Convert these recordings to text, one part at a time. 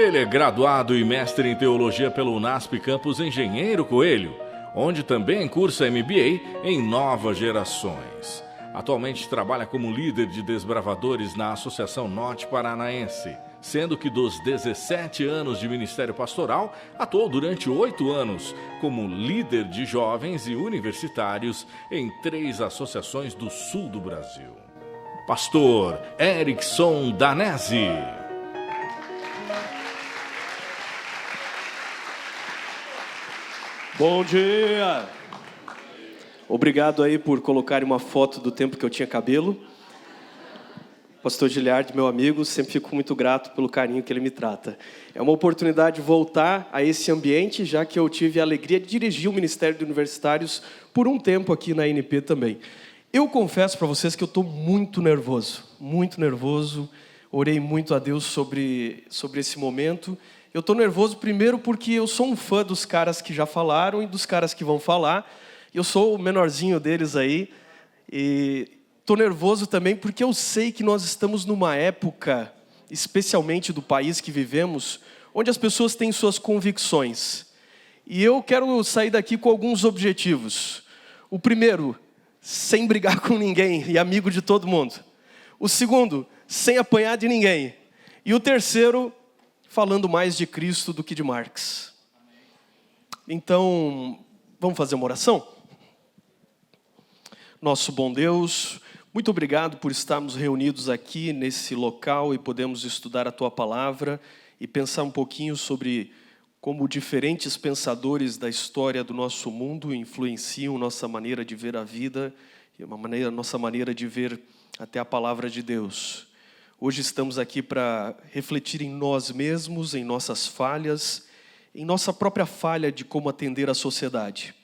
Ele é graduado e mestre em teologia pelo UNASP Campus Engenheiro Coelho, onde também cursa MBA em Novas Gerações. Atualmente trabalha como líder de desbravadores na Associação Norte Paranaense, sendo que dos 17 anos de ministério pastoral, atuou durante 8 anos como líder de jovens e universitários em 3 associações do sul do Brasil. Pastor Erickson Danesi. Bom dia! Obrigado aí por colocarem uma foto do tempo que eu tinha cabelo. Pastor Giliard, meu amigo, sempre fico muito grato pelo carinho que ele me trata. É uma oportunidade de voltar a esse ambiente, já que eu tive a alegria de dirigir o Ministério de Universitários por um tempo aqui na INP também. Eu confesso para vocês que eu estou muito nervoso. Orei muito a Deus sobre esse momento. Eu estou nervoso primeiro porque eu sou um fã dos caras que já falaram e dos caras que vão falar. Eu sou o menorzinho deles aí. E estou nervoso também porque eu sei que nós estamos numa época, especialmente do país que vivemos, onde as pessoas têm suas convicções. E eu quero sair daqui com alguns objetivos. O primeiro, sem brigar com ninguém e amigo de todo mundo. O segundo, sem apanhar de ninguém. E o terceiro, falando mais de Cristo do que de Marx. Então, vamos fazer uma oração? Nosso bom Deus, muito obrigado por estarmos reunidos aqui nesse local e podemos estudar a Tua Palavra e pensar um pouquinho sobre como diferentes pensadores da história do nosso mundo influenciam nossa maneira de ver a vida e nossa maneira de ver até a Palavra de Deus. Hoje estamos aqui para refletir em nós mesmos, em nossas falhas, em nossa própria falha de como atender a sociedade.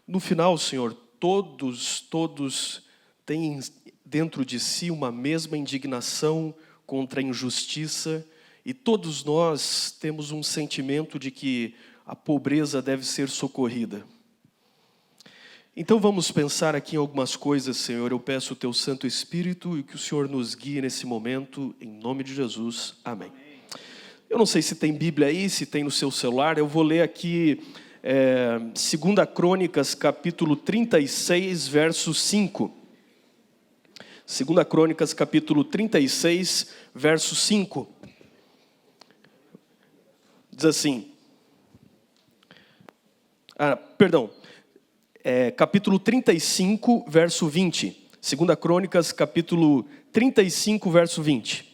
No final, Senhor, todos têm dentro de si uma mesma indignação contra a injustiça e todos nós temos um sentimento de que a pobreza deve ser socorrida. Então vamos pensar aqui em algumas coisas, Senhor. Eu peço o Teu Santo Espírito e que o Senhor nos guie nesse momento, em nome de Jesus. Amém. Eu não sei se tem Bíblia aí, se tem no seu celular. Eu vou ler aqui 2 Crônicas, capítulo 36, verso 5. 2 Crônicas, capítulo 36, verso 5. Diz assim... capítulo 35, verso 20. 2 Crônicas, capítulo 35, verso 20.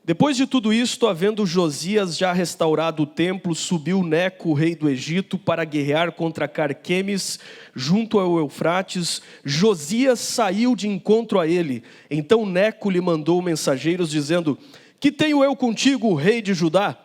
Depois de tudo isto, havendo Josias já restaurado o templo, subiu Neco, rei do Egito, para guerrear contra Carquemes, junto ao Eufrates. Josias saiu de encontro a ele. Então Neco lhe mandou mensageiros, dizendo: que tenho eu contigo, rei de Judá?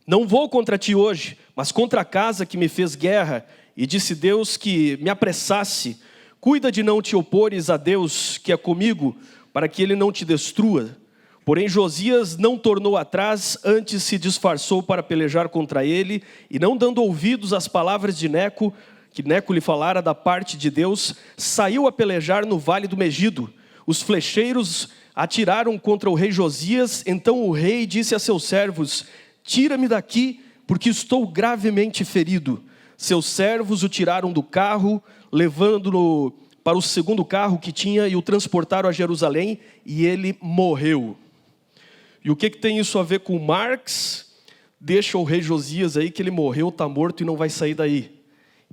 Não vou contra ti hoje, mas contra a casa que me fez guerra. E disse Deus que me apressasse. Cuida de não te opores a Deus que é comigo, para que ele não te destrua. Porém Josias não tornou atrás, antes se disfarçou para pelejar contra ele, e não dando ouvidos às palavras de Neco, que Neco lhe falara da parte de Deus, saiu a pelejar no vale do Megido. Os flecheiros atiraram contra o rei Josias. Então o rei disse a seus servos: tira-me daqui, porque estou gravemente ferido. Seus servos o tiraram do carro, levando-o para o segundo carro que tinha, e o transportaram a Jerusalém, e ele morreu. E o que tem isso a ver com Marx? Deixa o rei Josias aí, que ele morreu, está morto e não vai sair daí.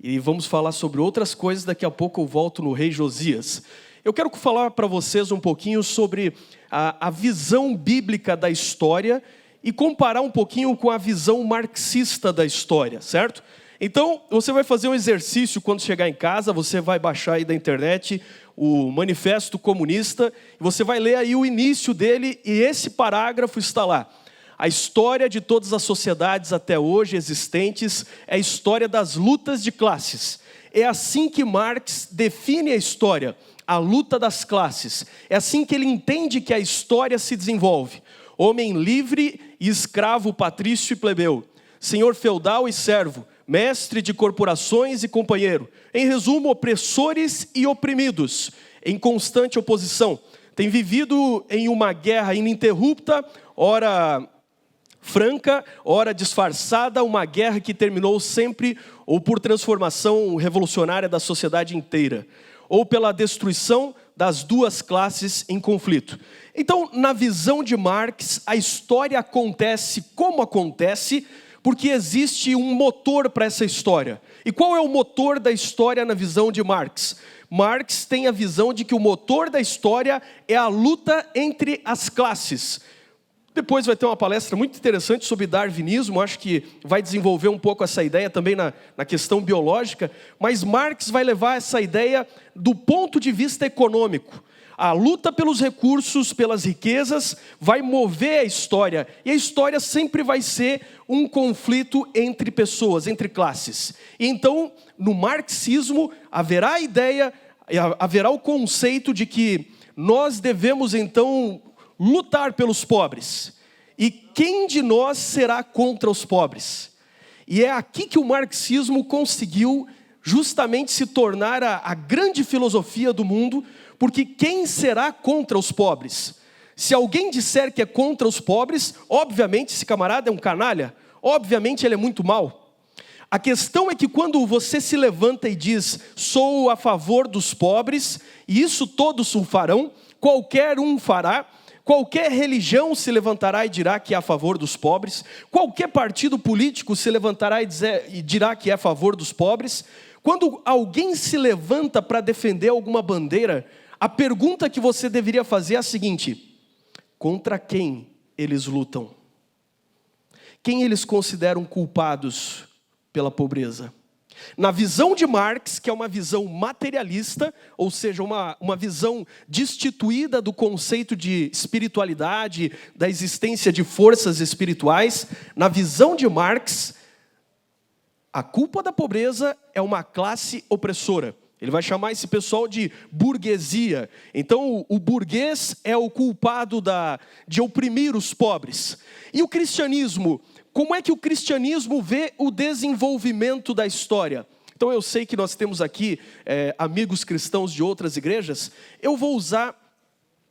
E vamos falar sobre outras coisas, daqui a pouco eu volto no rei Josias. Eu quero falar para vocês um pouquinho sobre a visão bíblica da história, e comparar um pouquinho com a visão marxista da história, certo? Então, você vai fazer um exercício quando chegar em casa, você vai baixar aí da internet o Manifesto Comunista, e você vai ler aí o início dele, e esse parágrafo está lá. A história de todas as sociedades até hoje existentes é a história das lutas de classes. É assim que Marx define a história, a luta das classes. É assim que ele entende que a história se desenvolve. Homem livre e escravo, patrício e plebeu, senhor feudal e servo, mestre de corporações e companheiro. Em resumo, opressores e oprimidos, em constante oposição. Tem vivido em uma guerra ininterrupta, ora franca, ora disfarçada, uma guerra que terminou sempre ou por transformação revolucionária da sociedade inteira, ou pela destruição das duas classes em conflito. Então, na visão de Marx, a história acontece como acontece, porque existe um motor para essa história. E qual é o motor da história na visão de Marx? Marx tem a visão de que o motor da história é a luta entre as classes. Depois vai ter uma palestra muito interessante sobre darwinismo, acho que vai desenvolver um pouco essa ideia também na questão biológica, mas Marx vai levar essa ideia do ponto de vista econômico. A luta pelos recursos, pelas riquezas, vai mover a história. E a história sempre vai ser um conflito entre pessoas, entre classes. E então, no marxismo, haverá a ideia, haverá o conceito de que nós devemos, então, lutar pelos pobres. E quem de nós será contra os pobres? E é aqui que o marxismo conseguiu justamente se tornar a grande filosofia do mundo, porque quem será contra os pobres? Se alguém disser que é contra os pobres, obviamente esse camarada é um canalha, obviamente ele é muito mau. A questão é que quando você se levanta e diz, sou a favor dos pobres, e isso todos o farão, qualquer um fará, qualquer religião se levantará e dirá que é a favor dos pobres, qualquer partido político se levantará e dirá que é a favor dos pobres. Quando alguém se levanta para defender alguma bandeira, a pergunta que você deveria fazer é a seguinte: contra quem eles lutam? Quem eles consideram culpados pela pobreza? Na visão de Marx, que é uma visão materialista, ou seja, uma visão destituída do conceito de espiritualidade, da existência de forças espirituais, na visão de Marx, a culpa da pobreza é uma classe opressora. Ele vai chamar esse pessoal de burguesia. Então, o burguês é o culpado de oprimir os pobres. E o cristianismo? Como é que o cristianismo vê o desenvolvimento da história? Então, eu sei que nós temos aqui amigos cristãos de outras igrejas. Eu vou usar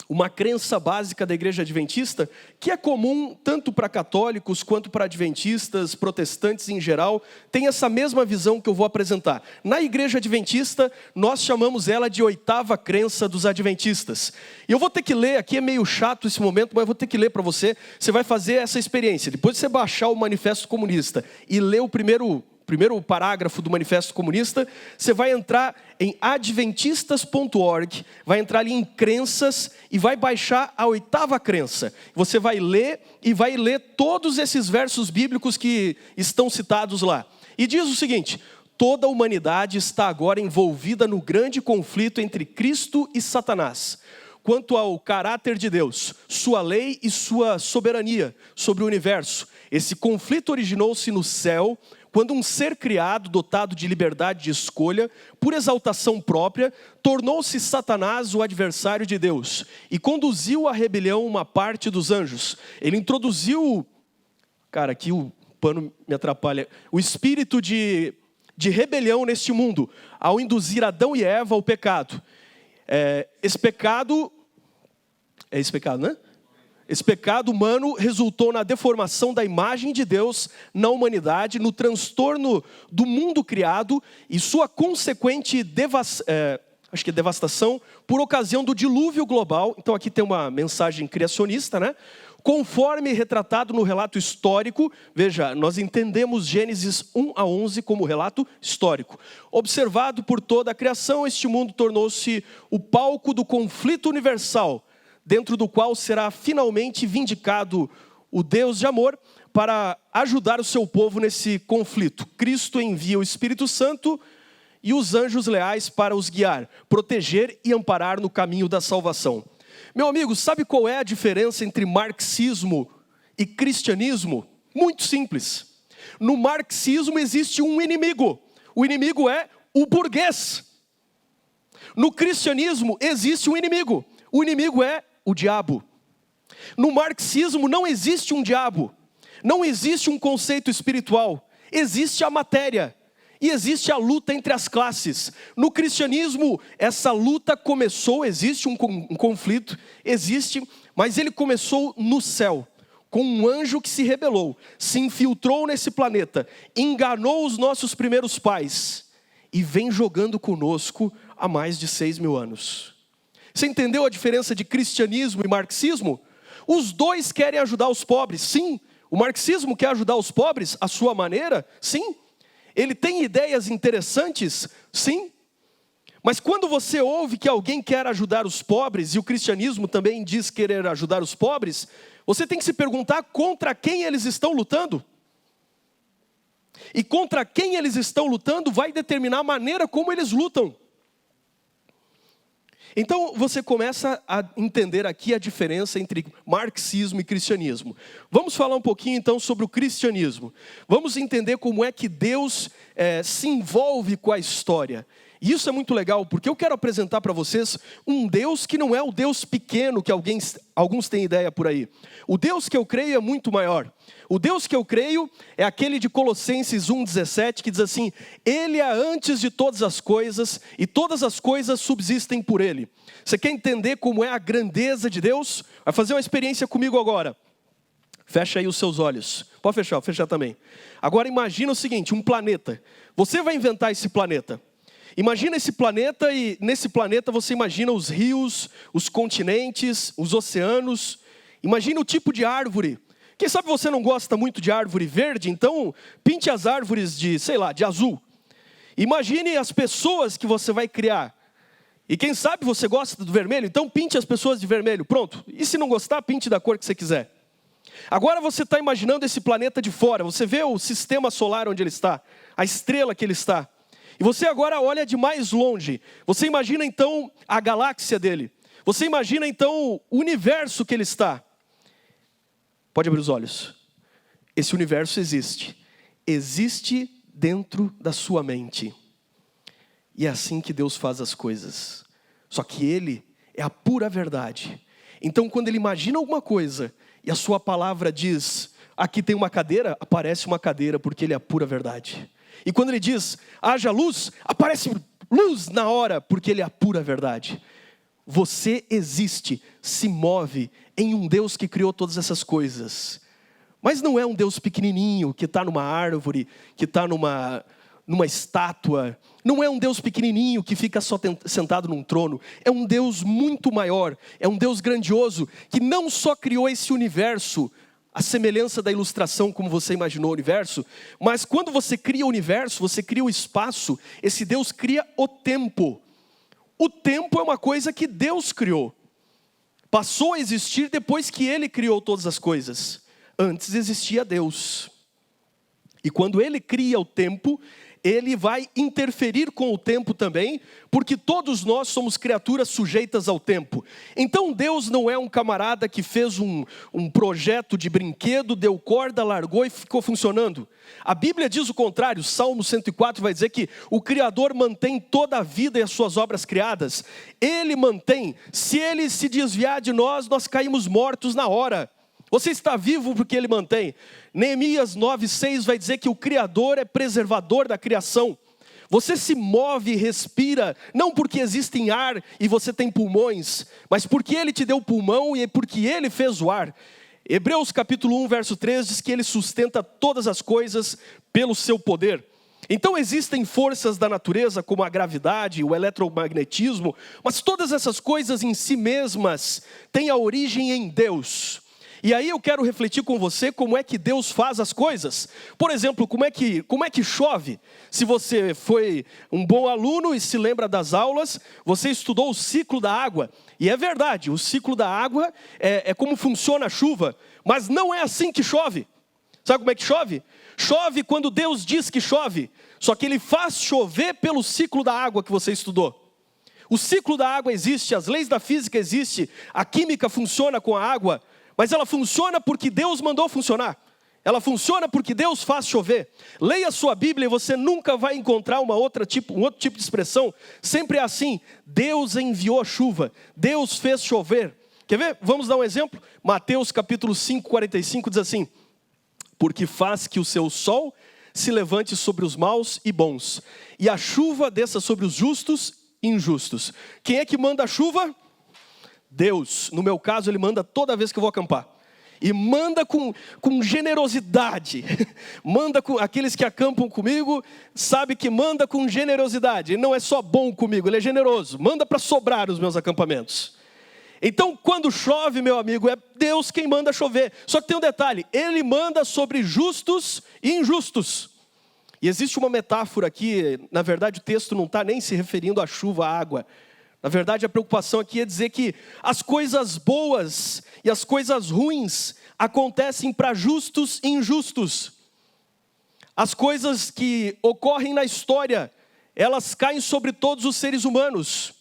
uma crença básica da igreja adventista, que é comum tanto para católicos quanto para adventistas, protestantes em geral, tem essa mesma visão que eu vou apresentar. Na igreja adventista, nós chamamos ela de oitava crença dos adventistas. E eu vou ter que ler, aqui é meio chato esse momento, mas eu vou ter que ler para você. Você vai fazer essa experiência. Depois de você baixar o Manifesto Comunista e ler o primeiro parágrafo do Manifesto Comunista, você vai entrar em adventistas.org, vai entrar ali em crenças e vai baixar a oitava crença. Você vai ler e vai ler todos esses versos bíblicos que estão citados lá. E diz o seguinte: toda a humanidade está agora envolvida no grande conflito entre Cristo e Satanás, quanto ao caráter de Deus, sua lei e sua soberania sobre o universo. Esse conflito originou-se no céu, quando um ser criado, dotado de liberdade de escolha, por exaltação própria, tornou-se Satanás o adversário de Deus e conduziu à rebelião uma parte dos anjos. Ele introduziu, cara, aqui o pano me atrapalha, o espírito de rebelião neste mundo, ao induzir Adão e Eva ao pecado. Esse pecado, né? Esse pecado humano resultou na deformação da imagem de Deus na humanidade, no transtorno do mundo criado e sua consequente devastação por ocasião do dilúvio global. Então aqui tem uma mensagem criacionista, né? Conforme retratado no relato histórico, veja, nós entendemos Gênesis 1 a 11 como relato histórico. Observado por toda a criação, este mundo tornou-se o palco do conflito universal, dentro do qual será finalmente vindicado o Deus de amor para ajudar o seu povo nesse conflito. Cristo envia o Espírito Santo e os anjos leais para os guiar, proteger e amparar no caminho da salvação. Meu amigo, sabe qual é a diferença entre marxismo e cristianismo? Muito simples. No marxismo existe um inimigo. O inimigo é o burguês. No cristianismo existe um inimigo. O inimigo é o diabo. No marxismo não existe um diabo, não existe um conceito espiritual, existe a matéria e existe a luta entre as classes. No cristianismo essa luta começou, existe um conflito, existe, mas ele começou no céu, com um anjo que se rebelou, se infiltrou nesse planeta, enganou os nossos primeiros pais e vem jogando conosco há mais de 6.000 anos. Você entendeu a diferença de cristianismo e marxismo? Os dois querem ajudar os pobres, sim. O marxismo quer ajudar os pobres à sua maneira, sim. Ele tem ideias interessantes, sim. Mas quando você ouve que alguém quer ajudar os pobres, e o cristianismo também diz querer ajudar os pobres, você tem que se perguntar contra quem eles estão lutando. E contra quem eles estão lutando vai determinar a maneira como eles lutam. Então você começa a entender aqui a diferença entre marxismo e cristianismo. Vamos falar um pouquinho então sobre o cristianismo. Vamos entender como é que Deus se envolve com a história. E isso é muito legal, porque eu quero apresentar para vocês um Deus que não é o Deus pequeno que alguns têm ideia por aí. O Deus que eu creio é muito maior. O Deus que eu creio é aquele de Colossenses 1,17, que diz assim: Ele é antes de todas as coisas, e todas as coisas subsistem por Ele. Você quer entender como é a grandeza de Deus? Vai fazer uma experiência comigo agora. Fecha aí os seus olhos. Pode fechar, vou fechar também. Agora imagina o seguinte, um planeta. Você vai inventar esse planeta. Imagina esse planeta e nesse planeta você imagina os rios, os continentes, os oceanos. Imagina o tipo de árvore. Quem sabe você não gosta muito de árvore verde, então pinte as árvores de azul. Imagine as pessoas que você vai criar. E quem sabe você gosta do vermelho, então pinte as pessoas de vermelho. Pronto. E se não gostar, pinte da cor que você quiser. Agora você está imaginando esse planeta de fora. Você vê o sistema solar onde ele está, a estrela que ele está. E você agora olha de mais longe. Você imagina então a galáxia dele. Você imagina então o universo que ele está. Pode abrir os olhos. Esse universo existe. Existe dentro da sua mente. E é assim que Deus faz as coisas. Só que Ele é a pura verdade. Então quando Ele imagina alguma coisa e a sua palavra diz, aqui tem uma cadeira, aparece uma cadeira porque Ele é a pura verdade. E quando Ele diz, haja luz, aparece luz na hora, porque Ele é a pura verdade. Você existe, se move em um Deus que criou todas essas coisas. Mas não é um Deus pequenininho, que está numa árvore, que está numa estátua. Não é um Deus pequenininho que fica só sentado num trono. É um Deus muito maior, é um Deus grandioso, que não só criou esse universo, a semelhança da ilustração como você imaginou o universo, mas quando você cria o universo, você cria o espaço, esse Deus cria o tempo. O tempo é uma coisa que Deus criou. Passou a existir depois que Ele criou todas as coisas. Antes existia Deus. E quando Ele cria o tempo, Ele vai interferir com o tempo também, porque todos nós somos criaturas sujeitas ao tempo. Então Deus não é um camarada que fez um projeto de brinquedo, deu corda, largou e ficou funcionando. A Bíblia diz o contrário. Salmo 104 vai dizer que o Criador mantém toda a vida e as suas obras criadas. Ele mantém. Se Ele se desviar de nós, nós caímos mortos na hora. Você está vivo porque Ele mantém. Neemias 9,6 vai dizer que o Criador é preservador da criação. Você se move e respira, não porque existe ar e você tem pulmões, mas porque Ele te deu pulmão e porque Ele fez o ar. Hebreus capítulo 1, verso 3 diz que Ele sustenta todas as coisas pelo seu poder. Então existem forças da natureza como a gravidade, o eletromagnetismo, mas todas essas coisas em si mesmas têm a origem em Deus. E aí eu quero refletir com você como é que Deus faz as coisas. Por exemplo, como é que chove? Se você foi um bom aluno e se lembra das aulas, você estudou o ciclo da água. E é verdade, o ciclo da água é como funciona a chuva. Mas não é assim que chove. Sabe como é que chove? Chove quando Deus diz que chove. Só que Ele faz chover pelo ciclo da água que você estudou. O ciclo da água existe, as leis da física existem, a química funciona com a água. Mas ela funciona porque Deus mandou funcionar. Ela funciona porque Deus faz chover. Leia a sua Bíblia e você nunca vai encontrar um outro tipo de expressão. Sempre é assim. Deus enviou a chuva. Deus fez chover. Quer ver? Vamos dar um exemplo? Mateus capítulo 5, 45 diz assim: porque faz que o seu sol se levante sobre os maus e bons, e a chuva desça sobre os justos e injustos. Quem é que manda a chuva? Deus. No meu caso, Ele manda toda vez que eu vou acampar. e manda com generosidade. Manda com aqueles que acampam comigo, sabe que manda com generosidade. Ele não é só bom comigo, ele é generoso. Manda para sobrar os meus acampamentos. Então, quando chove, meu amigo, é Deus quem manda chover. Só que tem um detalhe, ele manda sobre justos e injustos. E existe uma metáfora aqui, na verdade o texto não está nem se referindo à chuva, à água. Na verdade a preocupação aqui é dizer que as coisas boas e as coisas ruins acontecem para justos e injustos. As coisas que ocorrem na história, elas caem sobre todos os seres humanos.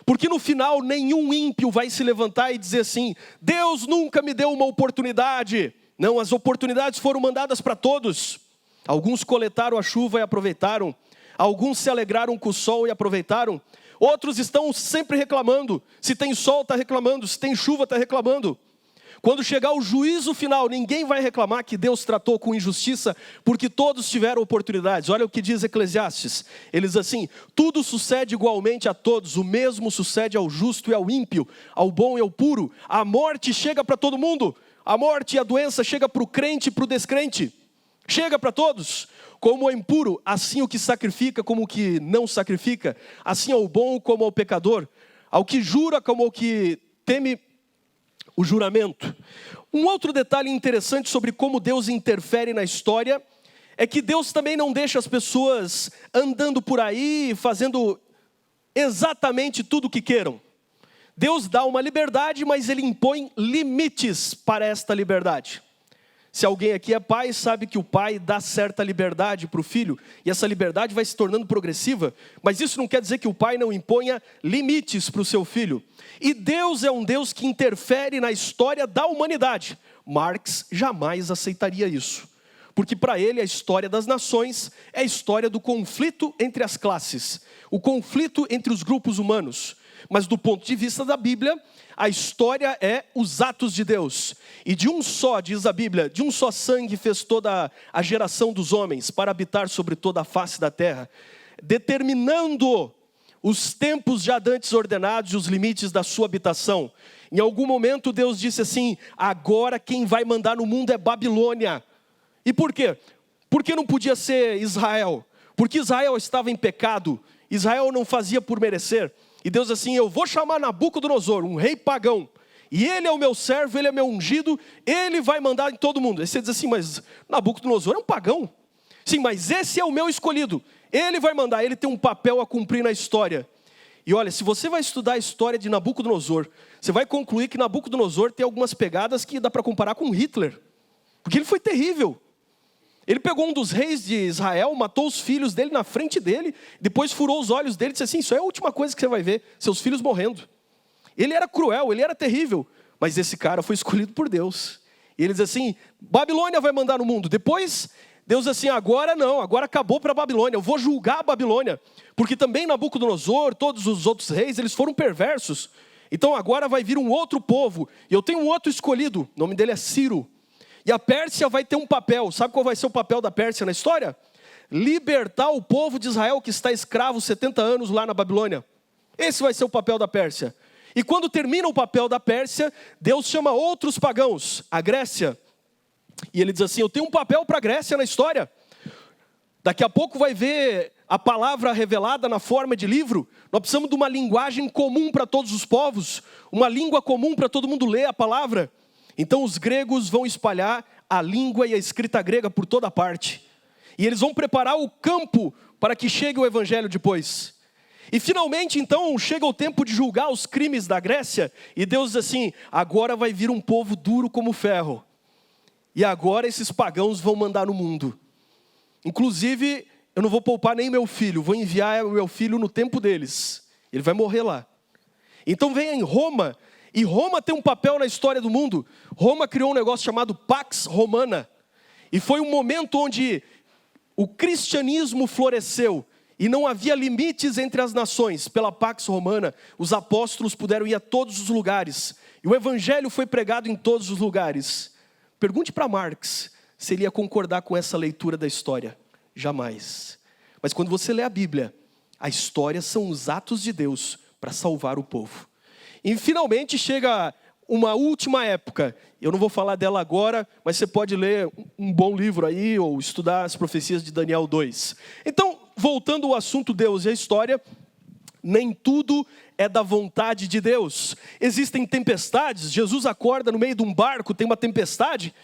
Porque no final nenhum ímpio vai se levantar e dizer assim, Deus nunca me deu uma oportunidade. Não, as oportunidades foram mandadas para todos. Alguns coletaram a chuva e aproveitaram. Alguns se alegraram com o sol e aproveitaram. Outros estão sempre reclamando. Se tem sol, está reclamando. Se tem chuva, está reclamando. Quando chegar o juízo final, ninguém vai reclamar que Deus tratou com injustiça, porque todos tiveram oportunidades. Olha o que diz Eclesiastes. Ele diz assim, tudo sucede igualmente a todos, o mesmo sucede ao justo e ao ímpio, ao bom e ao puro. A morte chega para todo mundo. A morte e a doença chega para o crente e para o descrente. Chega para todos. Como é impuro, assim o que sacrifica como o que não sacrifica. Assim ao bom como ao pecador. Ao que jura como ao que teme o juramento. Um outro detalhe interessante sobre como Deus interfere na história é que Deus também não deixa as pessoas andando por aí, fazendo exatamente tudo o que queiram. Deus dá uma liberdade, mas Ele impõe limites para esta liberdade. Se alguém aqui é pai, sabe que o pai dá certa liberdade para o filho, e essa liberdade vai se tornando progressiva, mas isso não quer dizer que o pai não imponha limites para o seu filho. E Deus é um Deus que interfere na história da humanidade. Marx jamais aceitaria isso, porque para ele a história das nações é a história do conflito entre as classes, o conflito entre os grupos humanos. Mas do ponto de vista da Bíblia, a história é os atos de Deus. E de um só, diz a Bíblia, de um só sangue fez toda a geração dos homens para habitar sobre toda a face da terra, determinando os tempos já dantes ordenados e os limites da sua habitação. Em algum momento Deus disse assim, agora quem vai mandar no mundo é Babilônia. E por quê? Porque não podia ser Israel. Porque Israel estava em pecado. Israel não fazia por merecer. E Deus assim, eu vou chamar Nabucodonosor, um rei pagão. E ele é o meu servo, ele é meu ungido, ele vai mandar em todo mundo. Aí você diz assim, mas Nabucodonosor é um pagão. Sim, mas esse é o meu escolhido. Ele vai mandar, ele tem um papel a cumprir na história. E olha, se você vai estudar a história de Nabucodonosor, você vai concluir que Nabucodonosor tem algumas pegadas que dá para comparar com Hitler. Porque ele foi terrível. Ele pegou um dos reis de Israel, matou os filhos dele na frente dele, depois furou os olhos dele e disse assim, isso é a última coisa que você vai ver, seus filhos morrendo. Ele era cruel, ele era terrível, mas esse cara foi escolhido por Deus. E ele diz assim, Babilônia vai mandar no mundo. Depois, Deus diz assim, agora não, agora acabou para a Babilônia, eu vou julgar a Babilônia. Porque também Nabucodonosor, todos os outros reis, eles foram perversos. Então agora vai vir um outro povo, e eu tenho um outro escolhido, o nome dele é Ciro. E a Pérsia vai ter um papel. Sabe qual vai ser o papel da Pérsia na história? Libertar o povo de Israel que está escravo 70 anos lá na Babilônia. Esse vai ser o papel da Pérsia. E quando termina o papel da Pérsia, Deus chama outros pagãos, a Grécia. E ele diz assim, eu tenho um papel para a Grécia na história. Daqui a pouco vai ver a palavra revelada na forma de livro. Nós precisamos de uma linguagem comum para todos os povos. Uma língua comum para todo mundo ler a palavra. Então os gregos vão espalhar a língua e a escrita grega por toda parte. E eles vão preparar o campo para que chegue o evangelho depois. E finalmente então chega o tempo de julgar os crimes da Grécia. E Deus diz assim, agora vai vir um povo duro como ferro. E agora esses pagãos vão mandar no mundo. Inclusive eu não vou poupar nem meu filho, vou enviar o meu filho no tempo deles. Ele vai morrer lá. Então vem em Roma. E Roma tem um papel na história do mundo. Roma criou um negócio chamado Pax Romana. E foi um momento onde o cristianismo floresceu. E não havia limites entre as nações. Pela Pax Romana, os apóstolos puderam ir a todos os lugares. E o evangelho foi pregado em todos os lugares. Pergunte para Marx se ele ia concordar com essa leitura da história. Jamais. Mas quando você lê a Bíblia, a história são os atos de Deus para salvar o povo. E finalmente chega uma última época. Eu não vou falar dela agora, mas você pode ler um bom livro aí, ou estudar as profecias de Daniel 2. Então, voltando ao assunto Deus e a história, nem tudo é da vontade de Deus. Existem tempestades. Jesus acorda no meio de um barco, tem uma tempestade.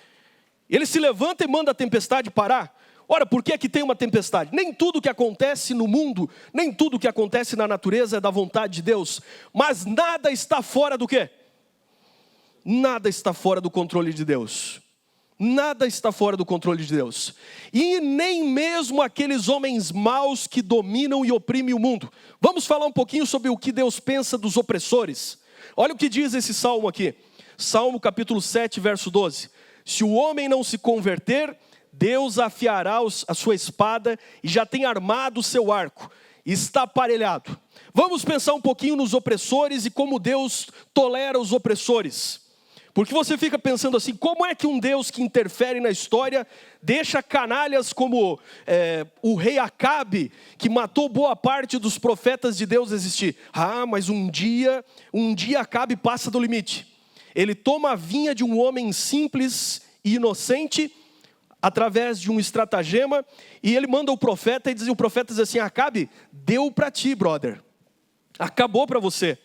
Ele se levanta e manda a tempestade parar. Ora, por que tem uma tempestade? Nem tudo que acontece no mundo, nem tudo que acontece na natureza é da vontade de Deus. Mas nada está fora do quê? Nada está fora do controle de Deus. Nada está fora do controle de Deus. E nem mesmo aqueles homens maus que dominam e oprimem o mundo. Vamos falar um pouquinho sobre o que Deus pensa dos opressores. Olha o que diz esse salmo aqui. Salmo capítulo 7, verso 12. Se o homem não se converter, Deus afiará a sua espada e já tem armado o seu arco. Está aparelhado. Vamos pensar um pouquinho nos opressores e como Deus tolera os opressores. Porque você fica pensando assim, como é que um Deus que interfere na história deixa canalhas como o rei Acabe, que matou boa parte dos profetas de Deus existir? Ah, mas um dia Acabe passa do limite. Ele toma a vinha de um homem simples e inocente, através de um estratagema, e ele manda o profeta, e o profeta diz assim, Acabe, deu para ti, brother. Acabou para você.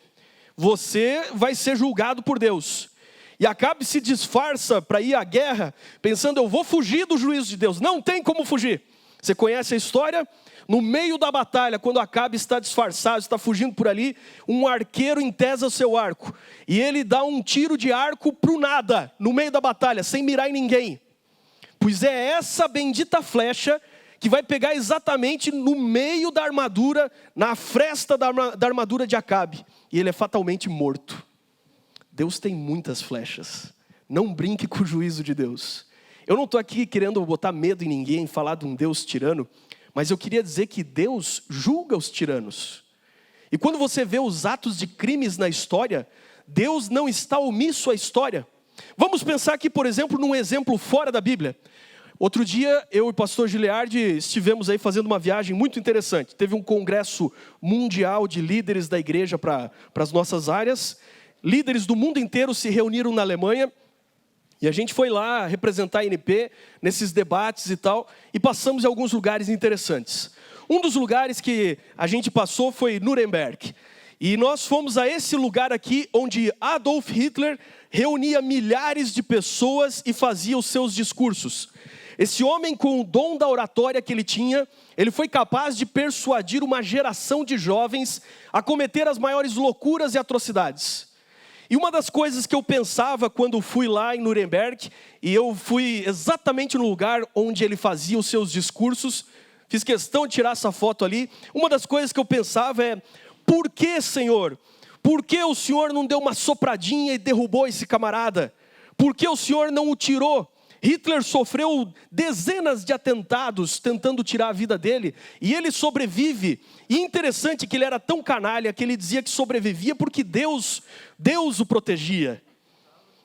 Você vai ser julgado por Deus. E Acabe se disfarça para ir à guerra, pensando, eu vou fugir do juízo de Deus. Não tem como fugir. Você conhece a história? No meio da batalha, quando Acabe está disfarçado, está fugindo por ali, um arqueiro entesa o seu arco. E ele dá um tiro de arco para o nada, no meio da batalha, sem mirar em ninguém. Pois é essa bendita flecha que vai pegar exatamente no meio da armadura, na fresta da armadura de Acabe. E ele é fatalmente morto. Deus tem muitas flechas. Não brinque com o juízo de Deus. Eu não estou aqui querendo botar medo em ninguém, falar de um Deus tirano, mas eu queria dizer que Deus julga os tiranos. E quando você vê os atos de crimes na história, Deus não está omisso à história. Vamos pensar aqui, por exemplo, num exemplo fora da Bíblia. Outro dia, eu e o pastor Giliardi estivemos aí fazendo uma viagem muito interessante. Teve um congresso mundial de líderes da igreja para as nossas áreas. Líderes do mundo inteiro se reuniram na Alemanha. E a gente foi lá representar a INP nesses debates e tal. E passamos em alguns lugares interessantes. Um dos lugares que a gente passou foi Nuremberg. E nós fomos a esse lugar aqui, onde Adolf Hitler reunia milhares de pessoas e fazia os seus discursos. Esse homem, com o dom da oratória que ele tinha, ele foi capaz de persuadir uma geração de jovens a cometer as maiores loucuras e atrocidades. E uma das coisas que eu pensava quando fui lá em Nuremberg, e eu fui exatamente no lugar onde ele fazia os seus discursos, fiz questão de tirar essa foto ali, uma das coisas que eu pensava é, por que, Senhor? Por que o Senhor não deu uma sopradinha e derrubou esse camarada? Por que o Senhor não o tirou? Hitler sofreu dezenas de atentados tentando tirar a vida dele, e ele sobrevive. E interessante que ele era tão canalha que ele dizia que sobrevivia porque Deus o protegia.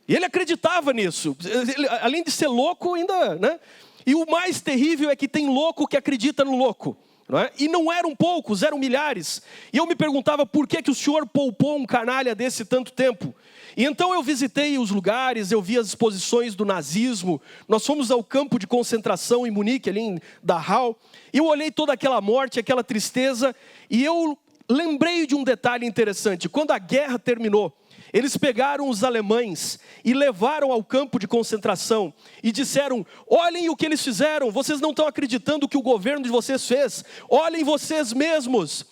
E ele acreditava nisso. Ele, além de ser louco ainda, né? E o mais terrível é que tem louco que acredita no louco. Não é? E não eram poucos, eram milhares. E eu me perguntava por que o Senhor poupou um canalha desse tanto tempo. E então eu visitei os lugares, eu vi as exposições do nazismo. Nós fomos ao campo de concentração em Munique, ali em Dachau. E eu olhei toda aquela morte, aquela tristeza. E eu lembrei de um detalhe interessante. Quando a guerra terminou, eles pegaram os alemães e levaram ao campo de concentração e disseram, olhem o que eles fizeram, vocês não estão acreditando o que o governo de vocês fez, olhem vocês mesmos.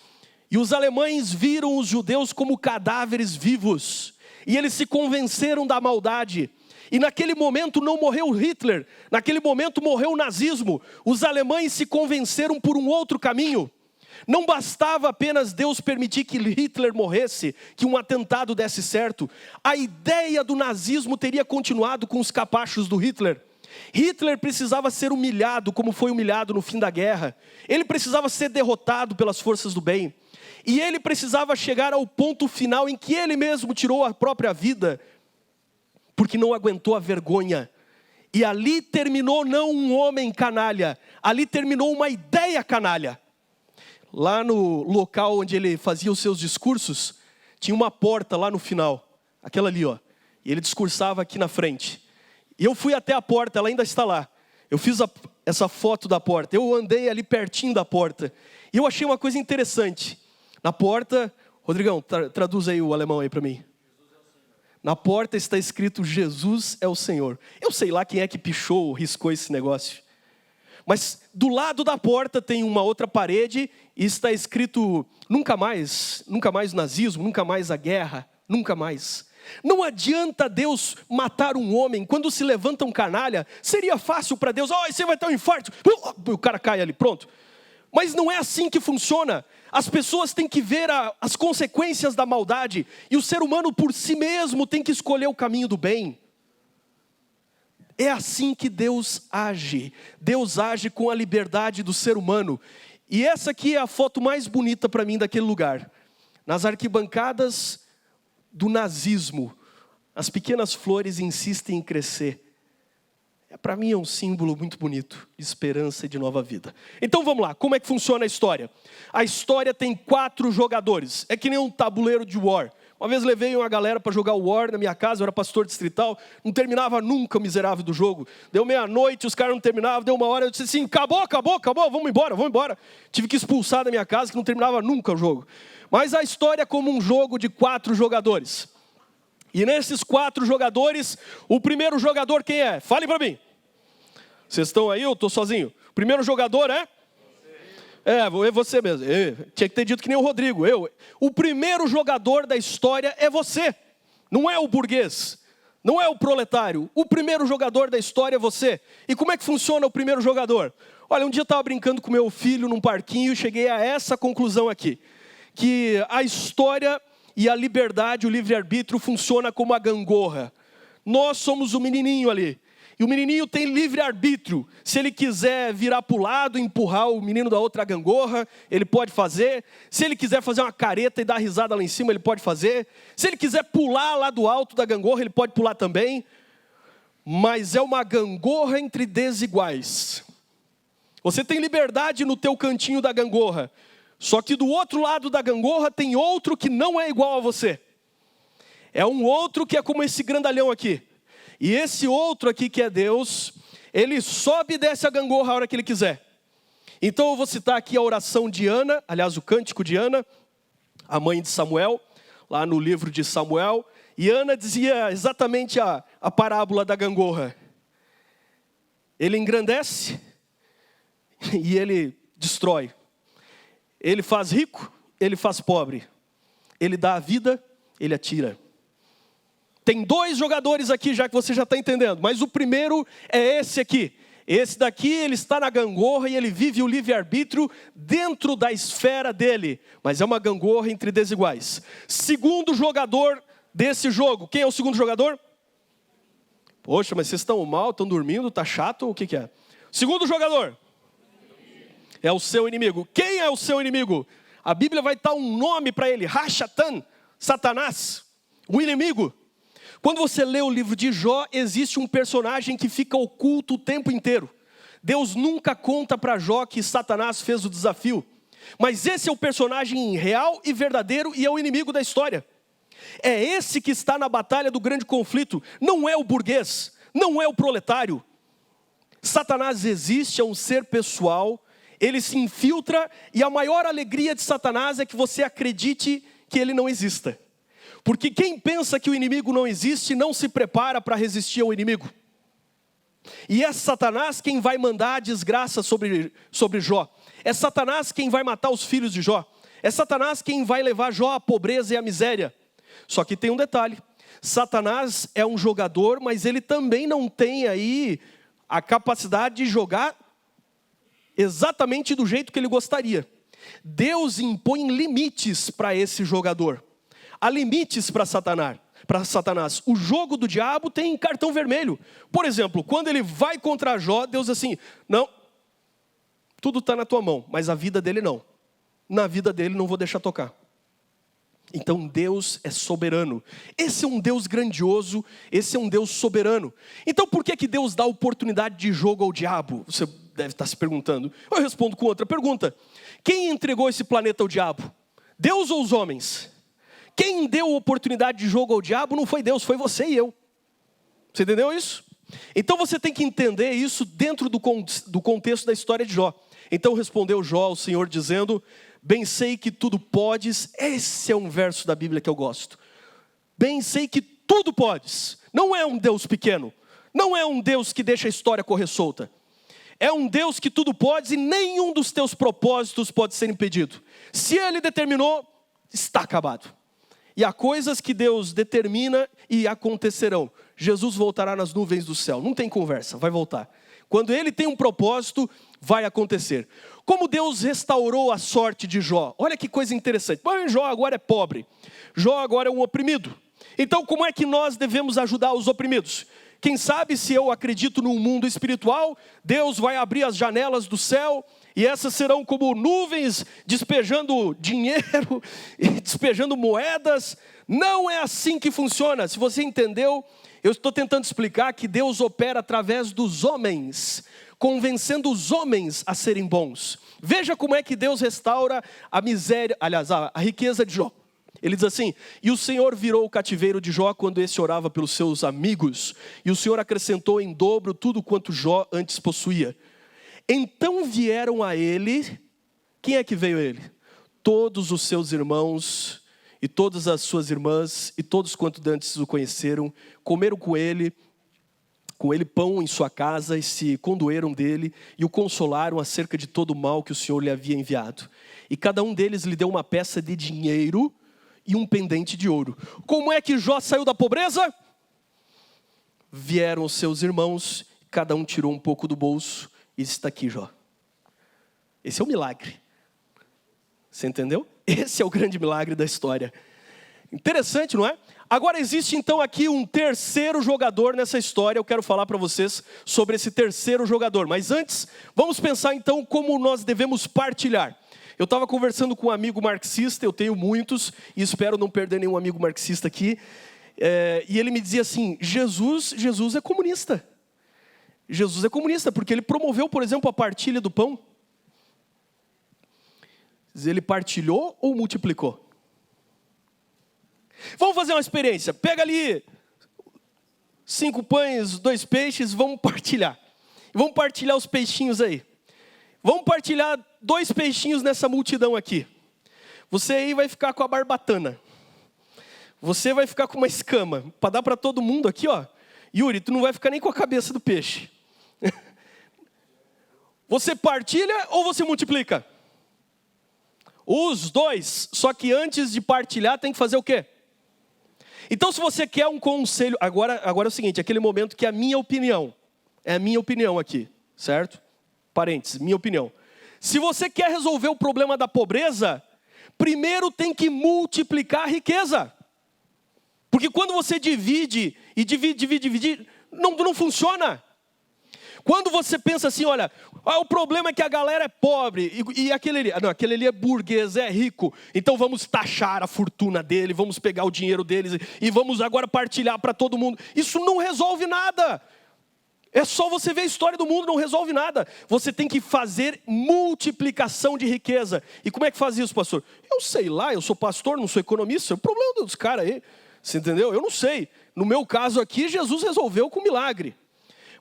E os alemães viram os judeus como cadáveres vivos, e eles se convenceram da maldade. E naquele momento não morreu Hitler, naquele momento morreu o nazismo. Os alemães se convenceram por um outro caminho. Não bastava apenas Deus permitir que Hitler morresse, que um atentado desse certo. A ideia do nazismo teria continuado com os capachos do Hitler. Hitler precisava ser humilhado, como foi humilhado no fim da guerra. Ele precisava ser derrotado pelas forças do bem. E ele precisava chegar ao ponto final em que ele mesmo tirou a própria vida, porque não aguentou a vergonha. E ali terminou não um homem canalha, ali terminou uma ideia canalha. Lá no local onde ele fazia os seus discursos, tinha uma porta lá no final, aquela ali, ó. E ele discursava aqui na frente. E eu fui até a porta, ela ainda está lá. Eu fiz essa foto da porta. Eu andei ali pertinho da porta. E eu achei uma coisa interessante. Na porta, Rodrigão, traduz aí o alemão aí para mim. Na porta está escrito Jesus é o Senhor. Eu sei lá quem é que pichou ou riscou esse negócio. Mas do lado da porta tem uma outra parede e está escrito nunca mais nazismo, nunca mais a guerra, nunca mais. Não adianta Deus matar um homem quando se levanta um canalha. Seria fácil para Deus, você vai ter um infarto. O cara cai ali, pronto. Mas não é assim que funciona. As pessoas têm que ver as consequências da maldade. E o ser humano por si mesmo tem que escolher o caminho do bem. É assim que Deus age. Deus age com a liberdade do ser humano. E essa aqui é a foto mais bonita para mim daquele lugar. Nas arquibancadas do nazismo, as pequenas flores insistem em crescer. Para mim é um símbolo muito bonito, de esperança e de nova vida. Então vamos lá, como é que funciona a história? A história tem 4 jogadores, é que nem um tabuleiro de War. Uma vez levei uma galera para jogar War na minha casa, eu era pastor distrital, não terminava nunca o miserável do jogo. Deu meia-noite, os caras não terminavam, deu uma hora, eu disse assim, acabou, vamos embora. Tive que expulsar da minha casa, que não terminava nunca o jogo. Mas a história é como um jogo de 4 jogadores. E nesses 4 jogadores, o primeiro jogador quem é? Fale para mim. Vocês estão aí, eu estou sozinho. O primeiro jogador é? É você mesmo. Tinha que ter dito que nem o Rodrigo. O primeiro jogador da história é você. Não é o burguês. Não é o proletário. O primeiro jogador da história é você. E como é que funciona o primeiro jogador? Olha, um dia eu estava brincando com meu filho num parquinho e cheguei a essa conclusão aqui. Que a história e a liberdade, o livre-arbítrio funciona como a gangorra. Nós somos o menininho ali. E o menininho tem livre-arbítrio. Se ele quiser virar para o lado, empurrar o menino da outra gangorra, ele pode fazer. Se ele quiser fazer uma careta e dar risada lá em cima, ele pode fazer. Se ele quiser pular lá do alto da gangorra, ele pode pular também. Mas é uma gangorra entre desiguais. Você tem liberdade no teu cantinho da gangorra. Só que do outro lado da gangorra tem outro que não é igual a você. É um outro que é como esse grandalhão aqui. E esse outro aqui que é Deus, ele sobe e desce a gangorra a hora que ele quiser. Então eu vou citar aqui a oração de Ana, aliás o cântico de Ana, a mãe de Samuel, lá no livro de Samuel. E Ana dizia exatamente a parábola da gangorra. Ele engrandece e ele destrói. Ele faz rico, ele faz pobre. Ele dá a vida, ele atira. Tem 2 jogadores aqui, já que você já está entendendo. Mas o primeiro é esse aqui. Esse daqui, ele está na gangorra e ele vive o livre-arbítrio dentro da esfera dele. Mas é uma gangorra entre desiguais. Segundo jogador desse jogo. Quem é o segundo jogador? Poxa, mas vocês estão mal, estão dormindo, está chato ou o que é? Segundo jogador. É o seu inimigo. Quem é o seu inimigo? A Bíblia vai dar um nome para ele. Rachatan, Satanás, o inimigo. Quando você lê o livro de Jó, existe um personagem que fica oculto o tempo inteiro. Deus nunca conta para Jó que Satanás fez o desafio. Mas esse é o personagem real e verdadeiro e é o inimigo da história. É esse que está na batalha do grande conflito. Não é o burguês, não é o proletário. Satanás existe, é um ser pessoal. Ele se infiltra e a maior alegria de Satanás é que você acredite que ele não exista. Porque quem pensa que o inimigo não existe, não se prepara para resistir ao inimigo. E é Satanás quem vai mandar a desgraça sobre Jó. É Satanás quem vai matar os filhos de Jó. É Satanás quem vai levar Jó à pobreza e à miséria. Só que tem um detalhe. Satanás é um jogador, mas ele também não tem aí a capacidade de jogar exatamente do jeito que ele gostaria. Deus impõe limites para esse jogador. Há limites para Satanás. O jogo do diabo tem cartão vermelho. Por exemplo, quando ele vai contra Jó, Deus diz assim, não, tudo está na tua mão, mas a vida dele não. Na vida dele não vou deixar tocar. Então Deus é soberano. Esse é um Deus grandioso, esse é um Deus soberano. Então por que Deus dá oportunidade de jogo ao diabo? Você deve estar se perguntando. Eu respondo com outra pergunta. Quem entregou esse planeta ao diabo? Deus ou os homens? Quem deu oportunidade de jogo ao diabo não foi Deus, foi você e eu. Você entendeu isso? Então você tem que entender isso dentro do contexto da história de Jó. Então respondeu Jó ao Senhor dizendo: bem sei que tudo podes. Esse é um verso da Bíblia que eu gosto. Bem sei que tudo podes. Não é um Deus pequeno. Não é um Deus que deixa a história correr solta. É um Deus que tudo pode e nenhum dos teus propósitos pode ser impedido. Se Ele determinou, está acabado. E há coisas que Deus determina e acontecerão. Jesus voltará nas nuvens do céu. Não tem conversa, vai voltar. Quando Ele tem um propósito, vai acontecer. Como Deus restaurou a sorte de Jó? Olha que coisa interessante. Jó agora é pobre. Jó agora é um oprimido. Então como é que nós devemos ajudar os oprimidos? Quem sabe, se eu acredito num mundo espiritual, Deus vai abrir as janelas do céu, e essas serão como nuvens despejando dinheiro, despejando moedas. Não é assim que funciona. Se você entendeu, eu estou tentando explicar que Deus opera através dos homens, convencendo os homens a serem bons. Veja como é que Deus restaura a miséria, aliás, a riqueza de Jó. Ele diz assim: e o Senhor virou o cativeiro de Jó quando esse orava pelos seus amigos, e o Senhor acrescentou em dobro tudo quanto Jó antes possuía. Então vieram a ele, quem é que veio a ele? Todos os seus irmãos e todas as suas irmãs e todos quanto antes o conheceram, comeram com ele pão em sua casa e se condoeram dele e o consolaram acerca de todo o mal que o Senhor lhe havia enviado. E cada um deles lhe deu uma peça de dinheiro e um pendente de ouro. Como é que Jó saiu da pobreza? Vieram os seus irmãos, cada um tirou um pouco do bolso e está aqui, Jó. Esse é o milagre. Você entendeu? Esse é o grande milagre da história. Interessante, não é? Agora existe então aqui um terceiro jogador nessa história. Eu quero falar para vocês sobre esse terceiro jogador. Mas antes, vamos pensar então como nós devemos partilhar. Eu estava conversando com um amigo marxista, eu tenho muitos, e espero não perder nenhum amigo marxista aqui. E ele me dizia assim: Jesus é comunista. Jesus é comunista, porque ele promoveu, por exemplo, a partilha do pão. Ele partilhou ou multiplicou? Vamos fazer uma experiência. Pega ali 5 pães, 2 peixes, vamos partilhar. Vamos partilhar os peixinhos aí. Vamos partilhar 2 peixinhos nessa multidão aqui. Você aí vai ficar com a barbatana. Você vai ficar com uma escama. Para dar para todo mundo aqui, ó. Yuri, tu não vai ficar nem com a cabeça do peixe. Você partilha ou você multiplica? Os dois. Só que antes de partilhar tem que fazer o quê? Então se você quer um conselho... Agora é o seguinte, aquele momento que é a minha opinião. É a minha opinião aqui, certo? Parênteses, minha opinião. Se você quer resolver o problema da pobreza, primeiro tem que multiplicar a riqueza. Porque quando você divide, não funciona. Quando você pensa assim, olha, o problema é que a galera é pobre, e aquele ali é burguês, é rico, então vamos taxar a fortuna dele, vamos pegar o dinheiro deles, e vamos agora partilhar para todo mundo. Isso não resolve nada. É só você ver a história do mundo, não resolve nada. Você tem que fazer multiplicação de riqueza. E como é que faz isso, pastor? Eu sei lá, eu sou pastor, não sou economista. É o problema dos caras aí, você entendeu? Eu não sei. No meu caso aqui, Jesus resolveu com milagre.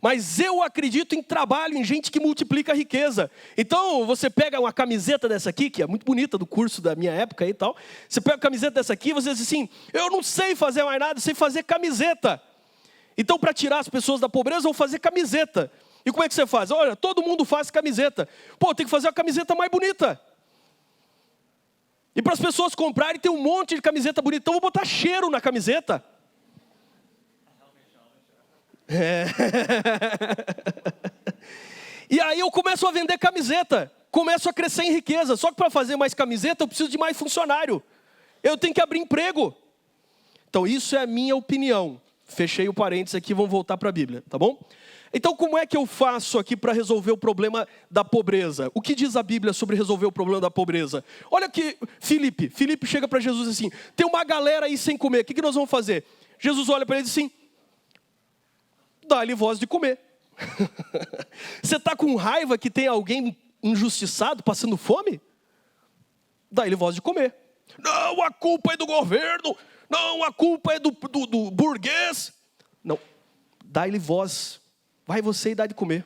Mas eu acredito em trabalho, em gente que multiplica a riqueza. Então, você pega uma camiseta dessa aqui, que é muito bonita, do curso da minha época e tal. Você pega a camiseta dessa aqui e você diz assim: eu não sei fazer mais nada, sei fazer camiseta. Então, para tirar as pessoas da pobreza, eu vou fazer camiseta. E como é que você faz? Olha, todo mundo faz camiseta. Pô, tem que fazer a camiseta mais bonita. E para as pessoas comprarem, tem um monte de camiseta bonita. Então, eu vou botar cheiro na camiseta. E aí eu começo a vender camiseta. Começo a crescer em riqueza. Só que para fazer mais camiseta, eu preciso de mais funcionário. Eu tenho que abrir emprego. Então, isso é a minha opinião. Fechei o parênteses aqui, vamos voltar para a Bíblia, tá bom? Então, como é que eu faço aqui para resolver o problema da pobreza? O que diz a Bíblia sobre resolver o problema da pobreza? Olha aqui, Filipe chega para Jesus assim: tem uma galera aí sem comer, o que nós vamos fazer? Jesus olha para ele e diz assim: dá-lhe voz de comer. Você está com raiva que tem alguém injustiçado, passando fome? Dá-lhe voz de comer. Não, a culpa é do governo. Não, a culpa é do burguês. Não, dá-lhe voz. Vai você e dá de comer.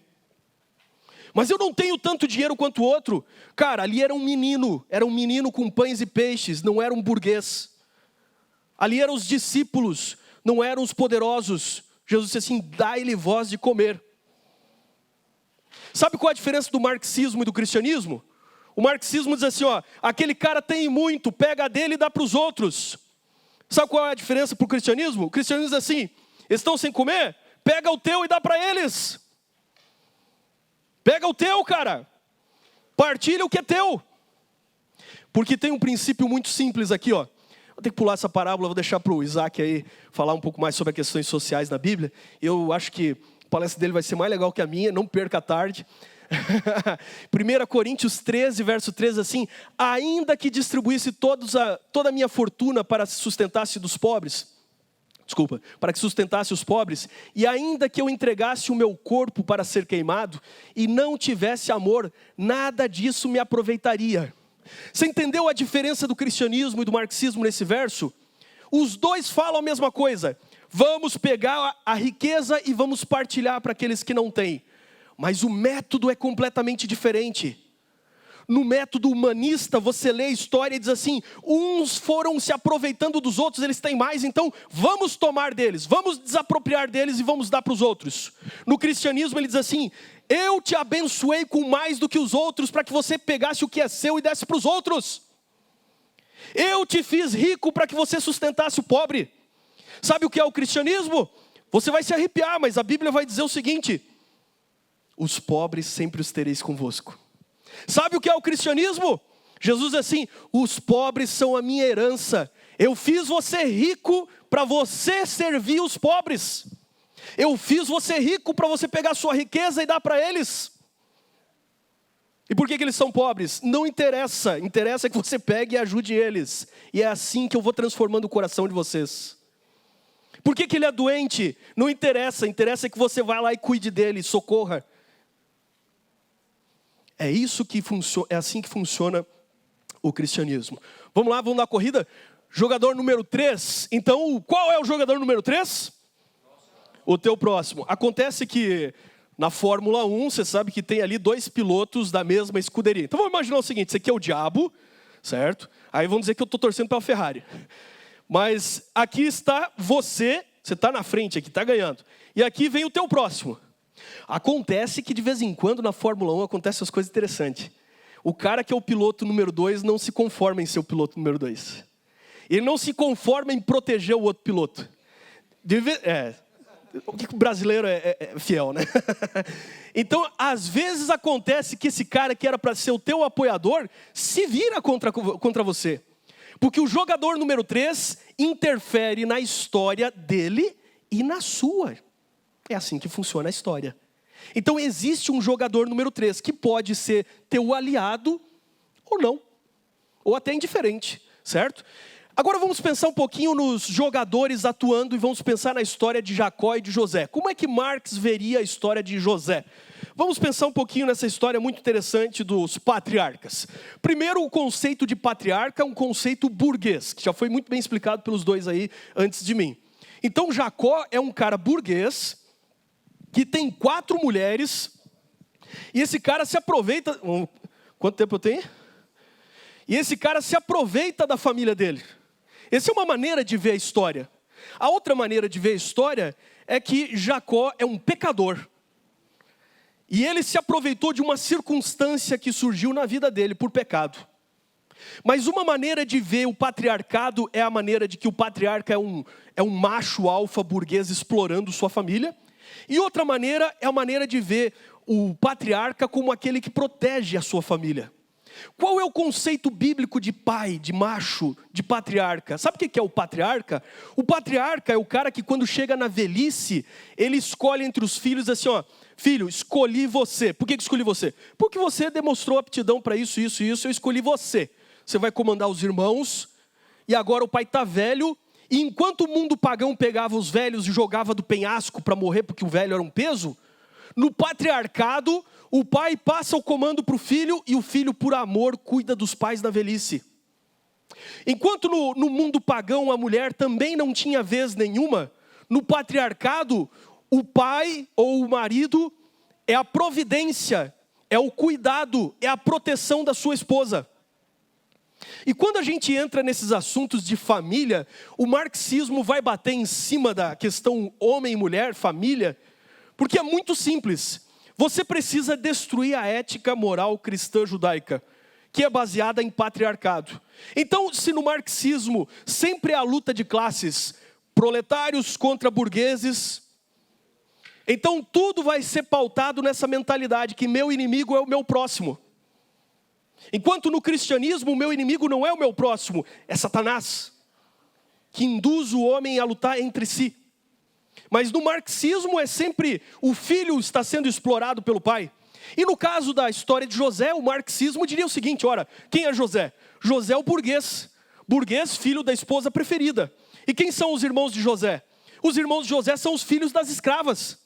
Mas eu não tenho tanto dinheiro quanto o outro. Cara, ali era um menino com pães e peixes, não era um burguês. Ali eram os discípulos, não eram os poderosos. Jesus disse assim, dá-lhe voz de comer. Sabe qual é a diferença do marxismo e do cristianismo? O marxismo diz assim, ó, aquele cara tem muito, pega dele e dá para os outros. Sabe qual é a diferença para o cristianismo? O cristianismo diz assim, eles estão sem comer? Pega o teu e dá para eles. Pega o teu, cara. Partilha o que é teu. Porque tem um princípio muito simples aqui, ó. Vou ter que pular essa parábola, vou deixar para o Isaac aí falar um pouco mais sobre as questões sociais na Bíblia. Eu acho que a palestra dele vai ser mais legal que a minha, não perca a tarde. 1 Coríntios 13, verso 13, assim, ainda que distribuísse toda a minha fortuna para sustentasse dos pobres, para que sustentasse os pobres, e ainda que eu entregasse o meu corpo para ser queimado, e não tivesse amor, nada disso me aproveitaria. Você entendeu a diferença do cristianismo e do marxismo nesse verso? Os dois falam a mesma coisa. Vamos pegar a riqueza e vamos partilhar para aqueles que não têm. Mas o método é completamente diferente. No método humanista, você lê a história e diz assim, uns foram se aproveitando dos outros, eles têm mais, então vamos tomar deles, vamos desapropriar deles e vamos dar para os outros. No cristianismo ele diz assim, eu te abençoei com mais do que os outros, para que você pegasse o que é seu e desse para os outros. Eu te fiz rico para que você sustentasse o pobre. Sabe o que é o cristianismo? Você vai se arrepiar, mas a Bíblia vai dizer o seguinte, os pobres sempre os tereis convosco. Sabe o que é o cristianismo? Jesus diz assim, os pobres são a minha herança. Eu fiz você rico para você servir os pobres. Eu fiz você rico para você pegar a sua riqueza e dar para eles. E por que eles são pobres? Não interessa. Interessa que você pegue e ajude eles. E é assim que eu vou transformando o coração de vocês. Por que ele é doente? Não interessa. Interessa que você vá lá e cuide dele, socorra. É isso que funciona, é assim que funciona o cristianismo. Vamos lá, vamos dar corrida? Jogador número 3. Então, qual é o jogador número 3? O teu próximo. Acontece que na Fórmula 1, você sabe que tem ali 2 pilotos da mesma escuderia. Então vamos imaginar o seguinte, esse aqui é o diabo, certo? Aí vamos dizer que eu estou torcendo pela Ferrari. Mas aqui está você está na frente aqui, está ganhando. E aqui vem o teu próximo. Acontece que de vez em quando na Fórmula 1 acontecem as coisas interessantes. O cara que é o piloto número 2 não se conforma em ser o piloto número 2. Ele não se conforma em proteger o outro piloto. O brasileiro é fiel, né? Então, às vezes acontece que esse cara que era para ser o teu apoiador se vira contra você. Porque o jogador número 3 interfere na história dele e na sua. É assim que funciona a história. Então existe um jogador número 3 que pode ser teu aliado ou não. Ou até indiferente, certo? Agora vamos pensar um pouquinho nos jogadores atuando e vamos pensar na história de Jacó e de José. Como é que Marx veria a história de José? Vamos pensar um pouquinho nessa história muito interessante dos patriarcas. Primeiro, o conceito de patriarca é um conceito burguês, que já foi muito bem explicado pelos dois aí antes de mim. Então Jacó é um cara burguês, que tem 4 mulheres, e esse cara se aproveita... Quanto tempo eu tenho? E esse cara se aproveita da família dele. Essa é uma maneira de ver a história. A outra maneira de ver a história é que Jacó é um pecador. E ele se aproveitou de uma circunstância que surgiu na vida dele por pecado. Mas uma maneira de ver o patriarcado é a maneira de que o patriarca é um macho alfa burguês explorando sua família. E outra maneira é a maneira de ver o patriarca como aquele que protege a sua família. Qual é o conceito bíblico de pai, de macho, de patriarca? Sabe o que é o patriarca? O patriarca é o cara que quando chega na velhice, ele escolhe entre os filhos assim, ó, filho, escolhi você. Por que escolhi você? Porque você demonstrou aptidão para isso, isso e isso, eu escolhi você. Você vai comandar os irmãos, e agora o pai está velho, e enquanto o mundo pagão pegava os velhos e jogava do penhasco para morrer porque o velho era um peso, no patriarcado, o pai passa o comando para o filho e o filho, por amor, cuida dos pais na velhice. Enquanto no mundo pagão a mulher também não tinha vez nenhuma, no patriarcado, o pai ou o marido é a providência, é o cuidado, é a proteção da sua esposa. E quando a gente entra nesses assuntos de família, o marxismo vai bater em cima da questão homem e mulher, família, porque é muito simples. Você precisa destruir a ética moral cristã judaica, que é baseada em patriarcado. Então, se no marxismo sempre há luta de classes, proletários contra burgueses, então tudo vai ser pautado nessa mentalidade que meu inimigo é o meu próximo. Enquanto no cristianismo o meu inimigo não é o meu próximo, é Satanás, que induz o homem a lutar entre si. Mas no marxismo é sempre o filho está sendo explorado pelo pai. E no caso da história de José, o marxismo diria o seguinte, ora, quem é José? José é o burguês, filho da esposa preferida. E quem são os irmãos de José? Os irmãos de José são os filhos das escravas.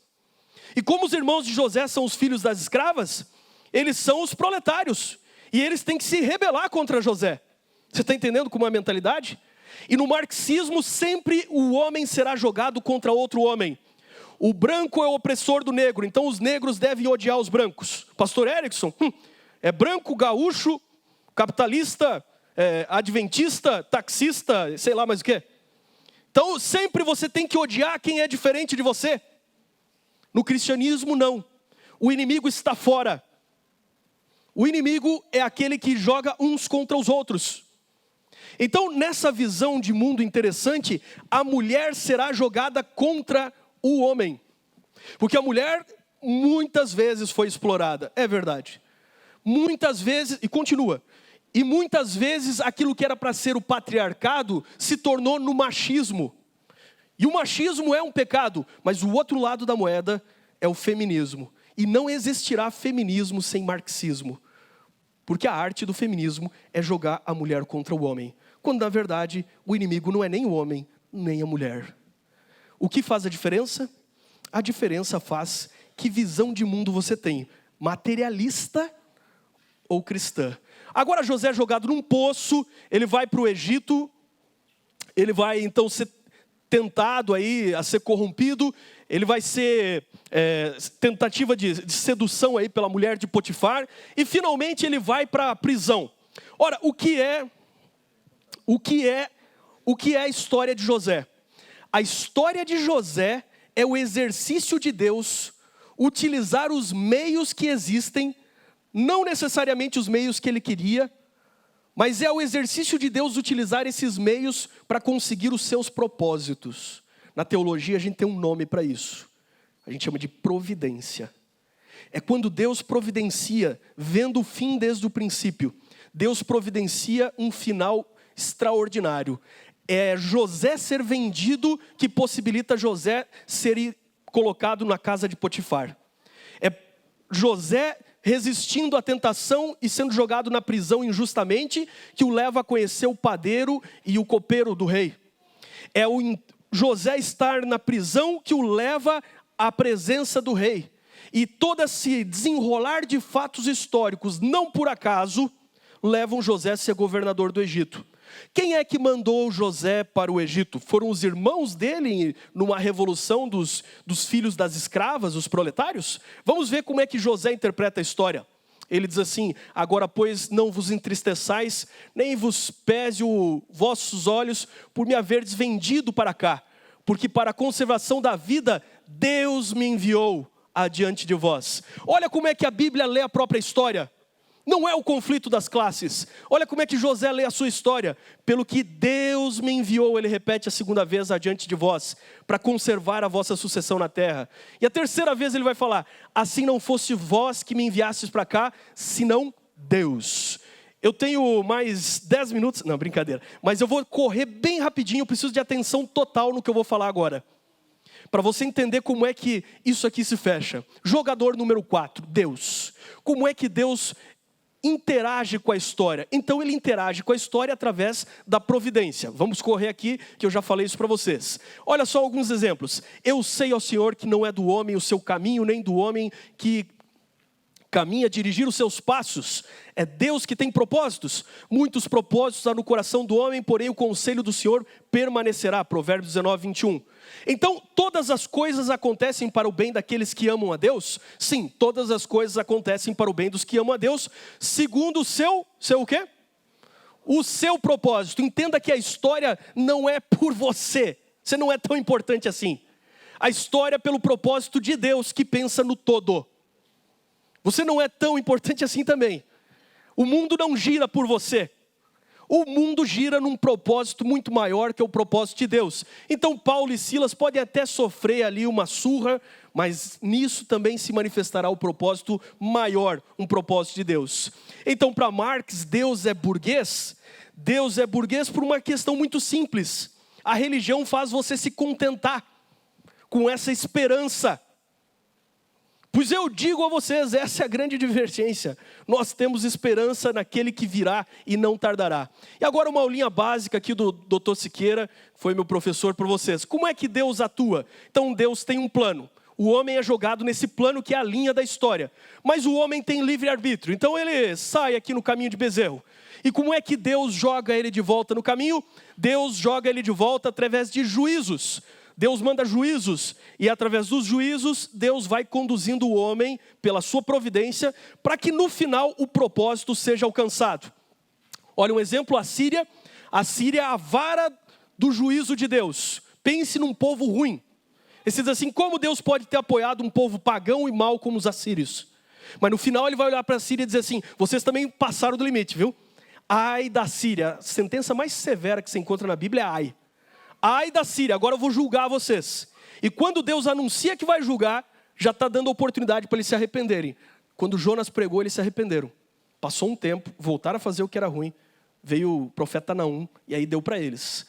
E como os irmãos de José são os filhos das escravas, eles são os proletários. E eles têm que se rebelar contra José. Você está entendendo como é a mentalidade? E no marxismo sempre o homem será jogado contra outro homem. O branco é o opressor do negro, então os negros devem odiar os brancos. Pastor Erickson, é branco, gaúcho, capitalista, adventista, taxista, sei lá mais o quê. Então sempre você tem que odiar quem é diferente de você. No cristianismo não. O inimigo está fora. O inimigo é aquele que joga uns contra os outros. Então nessa visão de mundo interessante, a mulher será jogada contra o homem. Porque a mulher muitas vezes foi explorada, é verdade. Muitas vezes, e continua. E muitas vezes aquilo que era para ser o patriarcado se tornou no machismo. E o machismo é um pecado, mas o outro lado da moeda é o feminismo. E não existirá feminismo sem marxismo. Porque a arte do feminismo é jogar a mulher contra o homem. Quando na verdade o inimigo não é nem o homem, nem a mulher. O que faz a diferença? A diferença faz que visão de mundo você tem, materialista ou cristã. Agora José é jogado num poço, ele vai para o Egito, ele vai então ser tentado aí a ser corrompido, ele vai ser tentativa de sedução aí pela mulher de Potifar, e finalmente ele vai para a prisão. Ora, o que é a história de José? A história de José é o exercício de Deus utilizar os meios que existem, não necessariamente os meios que ele queria, mas é o exercício de Deus utilizar esses meios para conseguir os seus propósitos. Na teologia a gente tem um nome para isso. A gente chama de providência. É quando Deus providencia, vendo o fim desde o princípio. Deus providencia um final extraordinário. É José ser vendido que possibilita José ser colocado na casa de Potifar. É José resistindo à tentação e sendo jogado na prisão injustamente, que o leva a conhecer o padeiro e o copeiro do rei. É o José estar na prisão que o leva à presença do rei. E todo esse desenrolar de fatos históricos, não por acaso, levam José a ser governador do Egito. Quem é que mandou José para o Egito? Foram os irmãos dele numa revolução dos filhos das escravas, os proletários? Vamos ver como é que José interpreta a história. Ele diz assim: agora pois não vos entristeçais, nem vos pese os vossos olhos por me haverdes vendido para cá, porque para a conservação da vida Deus me enviou adiante de vós. Olha como é que a Bíblia lê a própria história. Não é o conflito das classes. Olha como é que José lê a sua história. Pelo que Deus me enviou, ele repete a segunda vez adiante de vós, para conservar a vossa sucessão na terra. E a terceira vez ele vai falar: assim não fosse vós que me enviastes para cá, senão Deus. Eu tenho mais 10 minutos, não, brincadeira. Mas eu vou correr bem rapidinho, eu preciso de atenção total no que eu vou falar agora. Para você entender como é que isso aqui se fecha. Jogador número 4, Deus. Como é que Deus interage com a história? Então ele interage com a história através da providência. Vamos correr aqui, que eu já falei isso para vocês. Olha só alguns exemplos. Eu sei, ó Senhor, que não é do homem o seu caminho, nem do homem que caminha, dirigir os seus passos. É Deus que tem propósitos. Muitos propósitos há no coração do homem, porém o conselho do Senhor permanecerá. Provérbios 19, 21. Então, todas as coisas acontecem para o bem daqueles que amam a Deus? Sim, todas as coisas acontecem para o bem dos que amam a Deus, segundo o seu o quê? O seu propósito. Entenda que a história não é por você. Você não é tão importante assim. A história é pelo propósito de Deus que pensa no todo. Você não é tão importante assim também. O mundo não gira por você. O mundo gira num propósito muito maior que é o propósito de Deus. Então Paulo e Silas podem até sofrer ali uma surra, mas nisso também se manifestará o propósito maior, um propósito de Deus. Então para Marx, Deus é burguês? Deus é burguês por uma questão muito simples. A religião faz você se contentar com essa esperança. Pois eu digo a vocês, essa é a grande divergência. Nós temos esperança naquele que virá e não tardará. E agora uma aulinha básica aqui do Dr. Siqueira, foi meu professor para vocês. Como é que Deus atua? Então Deus tem um plano. O homem é jogado nesse plano que é a linha da história. Mas o homem tem livre-arbítrio. Então ele sai aqui no caminho de Bezerro. E como é que Deus joga ele de volta no caminho? Deus joga ele de volta através de juízos. Deus manda juízos, e através dos juízos, Deus vai conduzindo o homem, pela sua providência, para que no final o propósito seja alcançado. Olha um exemplo, a Síria é a vara do juízo de Deus. Pense num povo ruim. E você diz assim, como Deus pode ter apoiado um povo pagão e mau como os assírios? Mas no final ele vai olhar para a Síria e dizer assim, vocês também passaram do limite, viu? Ai da Síria, a sentença mais severa que se encontra na Bíblia é ai. Ai da Síria, agora eu vou julgar vocês. E quando Deus anuncia que vai julgar, já está dando oportunidade para eles se arrependerem. Quando Jonas pregou, eles se arrependeram. Passou um tempo, voltaram a fazer o que era ruim. Veio o profeta Naum e aí deu para eles.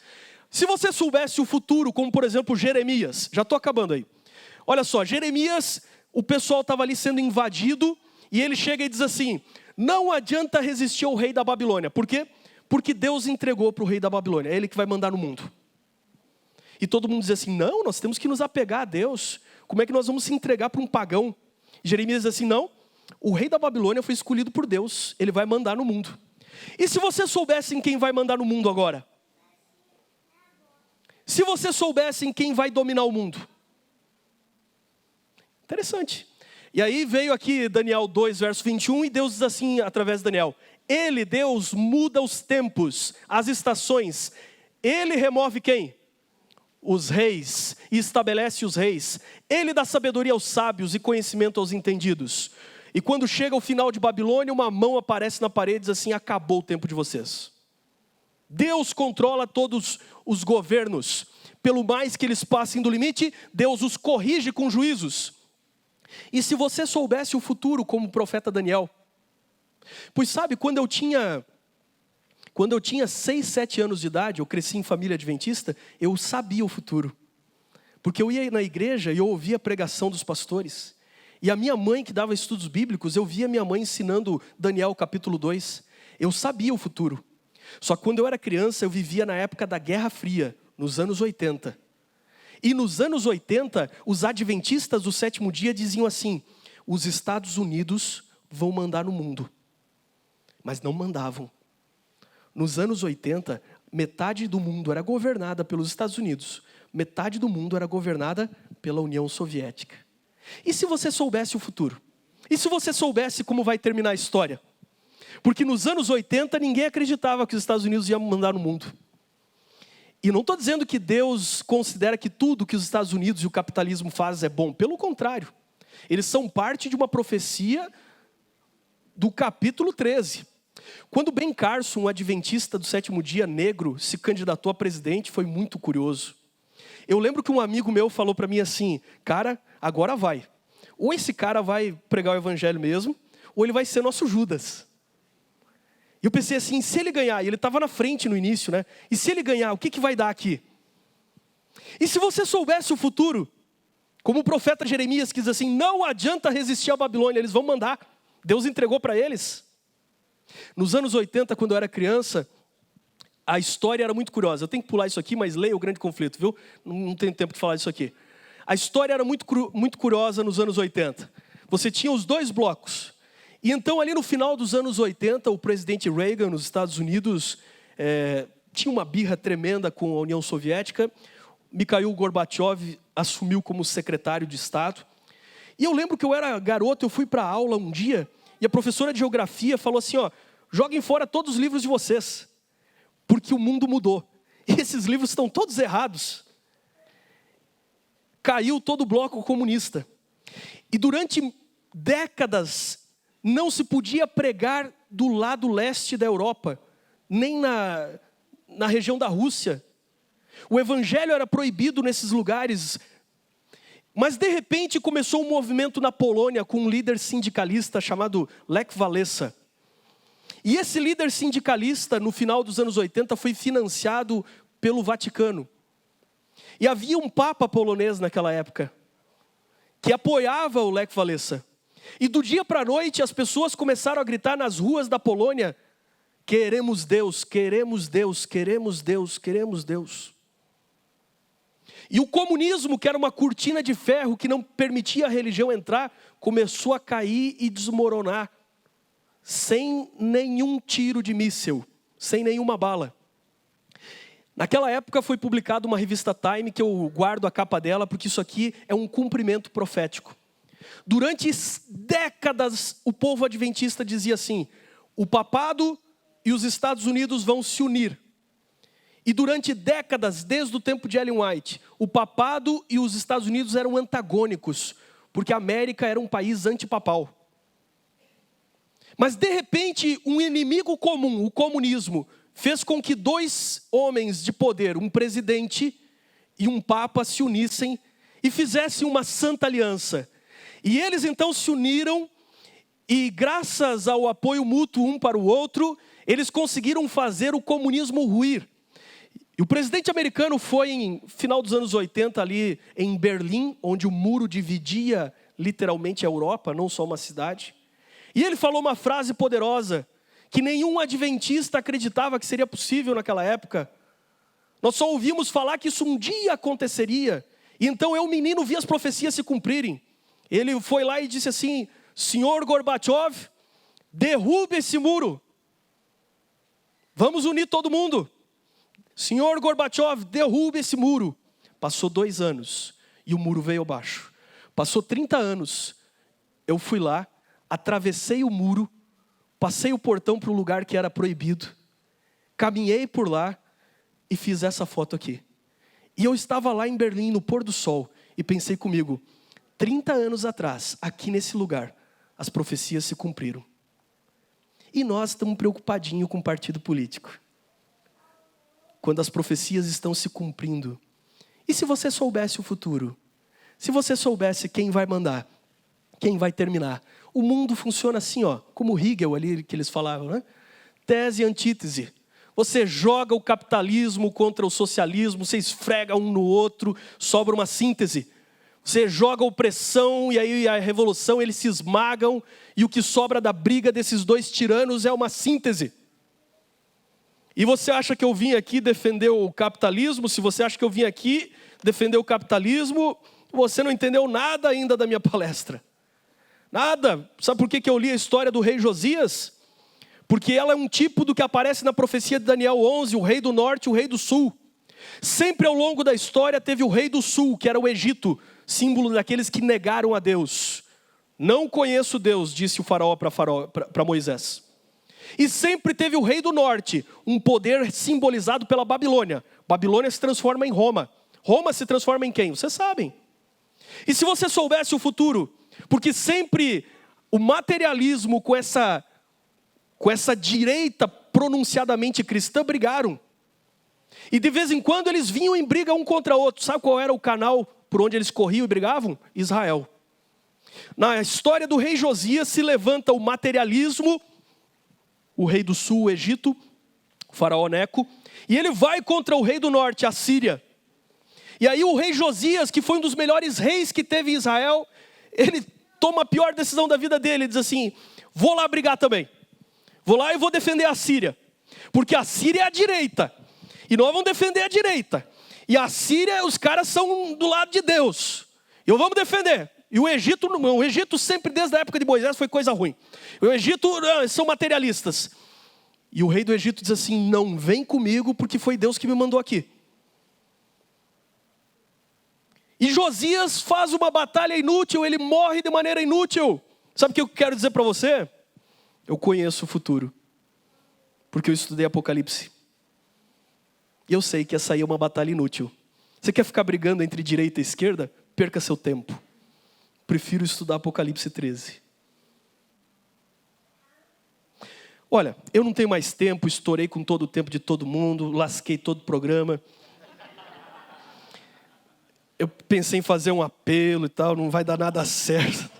Se você soubesse o futuro, como por exemplo Jeremias, já estou acabando aí. Olha só, Jeremias, o pessoal estava ali sendo invadido e ele chega e diz assim, não adianta resistir ao rei da Babilônia. Por quê? Porque Deus entregou para o rei da Babilônia, é ele que vai mandar no mundo. E todo mundo diz assim, não, nós temos que nos apegar a Deus. Como é que nós vamos se entregar para um pagão? E Jeremias diz assim, não, o rei da Babilônia foi escolhido por Deus, ele vai mandar no mundo. E se você soubesse em quem vai mandar no mundo agora? Se você soubesse em quem vai dominar o mundo? Interessante. E aí veio aqui Daniel 2, verso 21, e Deus diz assim, através de Daniel, ele, Deus, muda os tempos, as estações. Ele remove quem? Os reis, e estabelece os reis. Ele dá sabedoria aos sábios e conhecimento aos entendidos. E quando chega o final de Babilônia, uma mão aparece na parede e diz assim, acabou o tempo de vocês. Deus controla todos os governos. Pelo mais que eles passem do limite, Deus os corrige com juízos. E se você soubesse o futuro como o profeta Daniel? Pois sabe, quando eu tinha 6, 7 anos de idade, eu cresci em família adventista, eu sabia o futuro. Porque eu ia na igreja e eu ouvia a pregação dos pastores. E a minha mãe que dava estudos bíblicos, eu via minha mãe ensinando Daniel capítulo 2. Eu sabia o futuro. Só que quando eu era criança, eu vivia na época da Guerra Fria, nos anos 80. E nos anos 80, os adventistas do sétimo dia diziam assim, os Estados Unidos vão mandar no mundo. Mas não mandavam. Nos anos 80, metade do mundo era governada pelos Estados Unidos. Metade do mundo era governada pela União Soviética. E se você soubesse o futuro? E se você soubesse como vai terminar a história? Porque nos anos 80, ninguém acreditava que os Estados Unidos iam mandar no mundo. E não estou dizendo que Deus considera que tudo que os Estados Unidos e o capitalismo fazem é bom. Pelo contrário. Eles são parte de uma profecia do capítulo 13. Quando Ben Carson, um adventista do sétimo dia negro, se candidatou a presidente, foi muito curioso. Eu lembro que um amigo meu falou para mim assim, cara, agora vai. Ou esse cara vai pregar o evangelho mesmo, ou ele vai ser nosso Judas. E eu pensei assim, se ele ganhar, e ele estava na frente no início, né? E se ele ganhar, o que vai dar aqui? E se você soubesse o futuro, como o profeta Jeremias que diz assim, não adianta resistir à Babilônia, eles vão mandar. Deus entregou para eles. Nos anos 80, quando eu era criança, a história era muito curiosa. Eu tenho que pular isso aqui, mas leia o Grande Conflito, viu? Não tenho tempo de falar disso aqui. A história era muito curiosa nos anos 80. Você tinha os dois blocos. E então ali no final dos anos 80, o presidente Reagan nos Estados Unidos tinha uma birra tremenda com a União Soviética. Mikhail Gorbachev assumiu como secretário de Estado. E eu lembro que eu era garoto, eu fui para a aula um dia, e a professora de geografia falou assim, joguem fora todos os livros de vocês, porque o mundo mudou. E esses livros estão todos errados. Caiu todo o bloco comunista. E durante décadas não se podia pregar do lado leste da Europa, nem na região da Rússia. O evangelho era proibido nesses lugares. Mas de repente começou um movimento na Polônia com um líder sindicalista chamado Lech Walesa. E esse líder sindicalista, no final dos anos 80, foi financiado pelo Vaticano. E havia um papa polonês naquela época, que apoiava o Lech Walesa. E do dia para a noite as pessoas começaram a gritar nas ruas da Polônia: queremos Deus, queremos Deus, queremos Deus, queremos Deus. E o comunismo, que era uma cortina de ferro que não permitia a religião entrar, começou a cair e desmoronar, sem nenhum tiro de míssil, sem nenhuma bala. Naquela época foi publicada uma revista Time, que eu guardo a capa dela, porque isso aqui é um cumprimento profético. Durante décadas, o povo adventista dizia assim: o papado e os Estados Unidos vão se unir. E durante décadas, desde o tempo de Ellen White, o papado e os Estados Unidos eram antagônicos, porque a América era um país antipapal. Mas de repente, um inimigo comum, o comunismo, fez com que dois homens de poder, um presidente e um papa, se unissem e fizessem uma santa aliança. E eles então se uniram e, graças ao apoio mútuo um para o outro, eles conseguiram fazer o comunismo ruir. E o presidente americano foi, em final dos anos 80, ali em Berlim, onde o muro dividia literalmente a Europa, não só uma cidade. E ele falou uma frase poderosa, que nenhum adventista acreditava que seria possível naquela época. Nós só ouvimos falar que isso um dia aconteceria. E então eu, menino, vi as profecias se cumprirem. Ele foi lá e disse assim: senhor Gorbachev, derrube esse muro. Vamos unir todo mundo. Senhor Gorbachev, derrube esse muro. Passou 2 anos e o muro veio abaixo. Passou 30 anos, eu fui lá, atravessei o muro, passei o portão para um lugar que era proibido, caminhei por lá e fiz essa foto aqui. E eu estava lá em Berlim, no pôr do sol, e pensei comigo: 30 anos atrás, aqui nesse lugar, as profecias se cumpriram. E nós estamos preocupadinhos com o partido político, quando as profecias estão se cumprindo. E se você soubesse o futuro? Se você soubesse quem vai mandar, quem vai terminar? O mundo funciona assim, como Hegel ali que eles falavam, né? Tese e antítese. Você joga o capitalismo contra o socialismo, você esfrega um no outro, sobra uma síntese. Você joga a opressão e aí a revolução, eles se esmagam, e o que sobra da briga desses dois tiranos é uma síntese. E você acha que eu vim aqui defender o capitalismo? Se você acha que eu vim aqui defender o capitalismo, você não entendeu nada ainda da minha palestra. Nada. Sabe por que eu li a história do rei Josias? Porque ela é um tipo do que aparece na profecia de Daniel 11, o rei do norte e o rei do sul. Sempre ao longo da história teve o rei do sul, que era o Egito, símbolo daqueles que negaram a Deus. Não conheço Deus, disse o faraó para Moisés. E sempre teve o rei do norte, um poder simbolizado pela Babilônia. Babilônia se transforma em Roma. Roma se transforma em quem? Vocês sabem. E se você soubesse o futuro? Porque sempre o materialismo com essa direita pronunciadamente cristã brigaram. E de vez em quando eles vinham em briga um contra o outro. Sabe qual era o canal por onde eles corriam e brigavam? Israel. Na história do rei Josias se levanta o materialismo, o rei do sul, o Egito, o faraó Neco, e ele vai contra o rei do norte, a Síria. E aí o rei Josias, que foi um dos melhores reis que teve em Israel, ele toma a pior decisão da vida dele, ele diz assim: vou lá brigar também. Vou lá e vou defender a Síria. Porque a Síria é a direita. E nós vamos defender a direita. E a Síria, os caras são do lado de Deus. E eu vamos defender. E o Egito, não, o Egito sempre, desde a época de Moisés, foi coisa ruim. O Egito são materialistas. E o rei do Egito diz assim, não vem comigo porque foi Deus que me mandou aqui. E Josias faz uma batalha inútil, ele morre de maneira inútil. Sabe o que eu quero dizer para você? Eu conheço o futuro. Porque eu estudei Apocalipse. E eu sei que essa aí é uma batalha inútil. Você quer ficar brigando entre direita e esquerda? Perca seu tempo. Prefiro estudar Apocalipse 13. Olha, eu não tenho mais tempo, estourei com todo o tempo de todo mundo, lasquei todo o programa. Eu pensei em fazer um apelo e tal, não vai dar nada certo.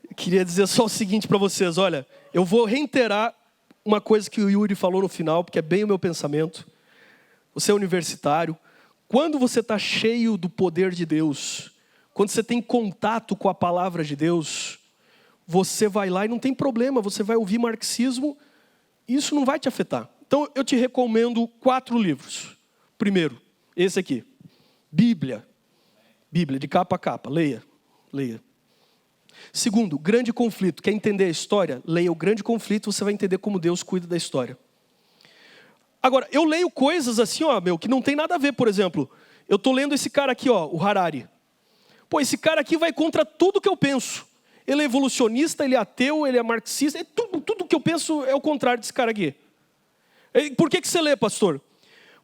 Eu queria dizer só o seguinte para vocês, olha, eu vou reiterar uma coisa que o Yuri falou no final, porque é bem o meu pensamento. Você é universitário, quando você está cheio do poder de Deus, quando você tem contato com a palavra de Deus, você vai lá e não tem problema, você vai ouvir marxismo, e isso não vai te afetar. Então eu te recomendo 4 livros. Primeiro, esse aqui, Bíblia, de capa a capa, leia. Segundo, Grande Conflito, quer entender a história? Leia o Grande Conflito, você vai entender como Deus cuida da história. Agora, eu leio coisas assim, que não tem nada a ver, por exemplo, eu estou lendo esse cara aqui, o Harari. Pô, esse cara aqui vai contra tudo que eu penso. Ele é evolucionista, ele é ateu, ele é marxista, tudo que eu penso é o contrário desse cara aqui. Por que você lê, pastor?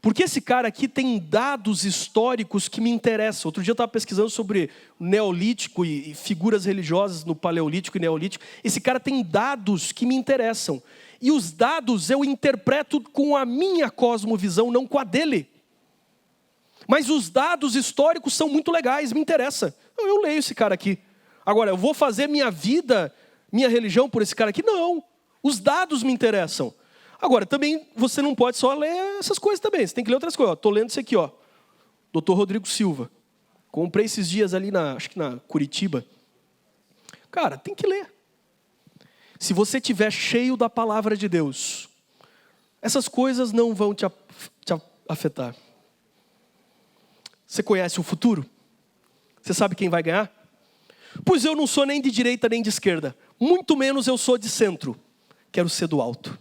Porque esse cara aqui tem dados históricos que me interessam. Outro dia eu estava pesquisando sobre o Neolítico e figuras religiosas no Paleolítico e Neolítico. Esse cara tem dados que me interessam. E os dados eu interpreto com a minha cosmovisão, não com a dele. Mas os dados históricos são muito legais, me interessa. Eu leio esse cara aqui. Agora, eu vou fazer minha vida, minha religião por esse cara aqui? Não. Os dados me interessam. Agora, também você não pode só ler essas coisas também. Você tem que ler outras coisas. Estou lendo isso aqui, Dr. Rodrigo Silva. Comprei esses dias ali acho que na Curitiba. Cara, tem que ler. Se você estiver cheio da palavra de Deus, essas coisas não vão te afetar. Você conhece o futuro? Você sabe quem vai ganhar? Pois eu não sou nem de direita nem de esquerda. Muito menos eu sou de centro. Quero ser do alto.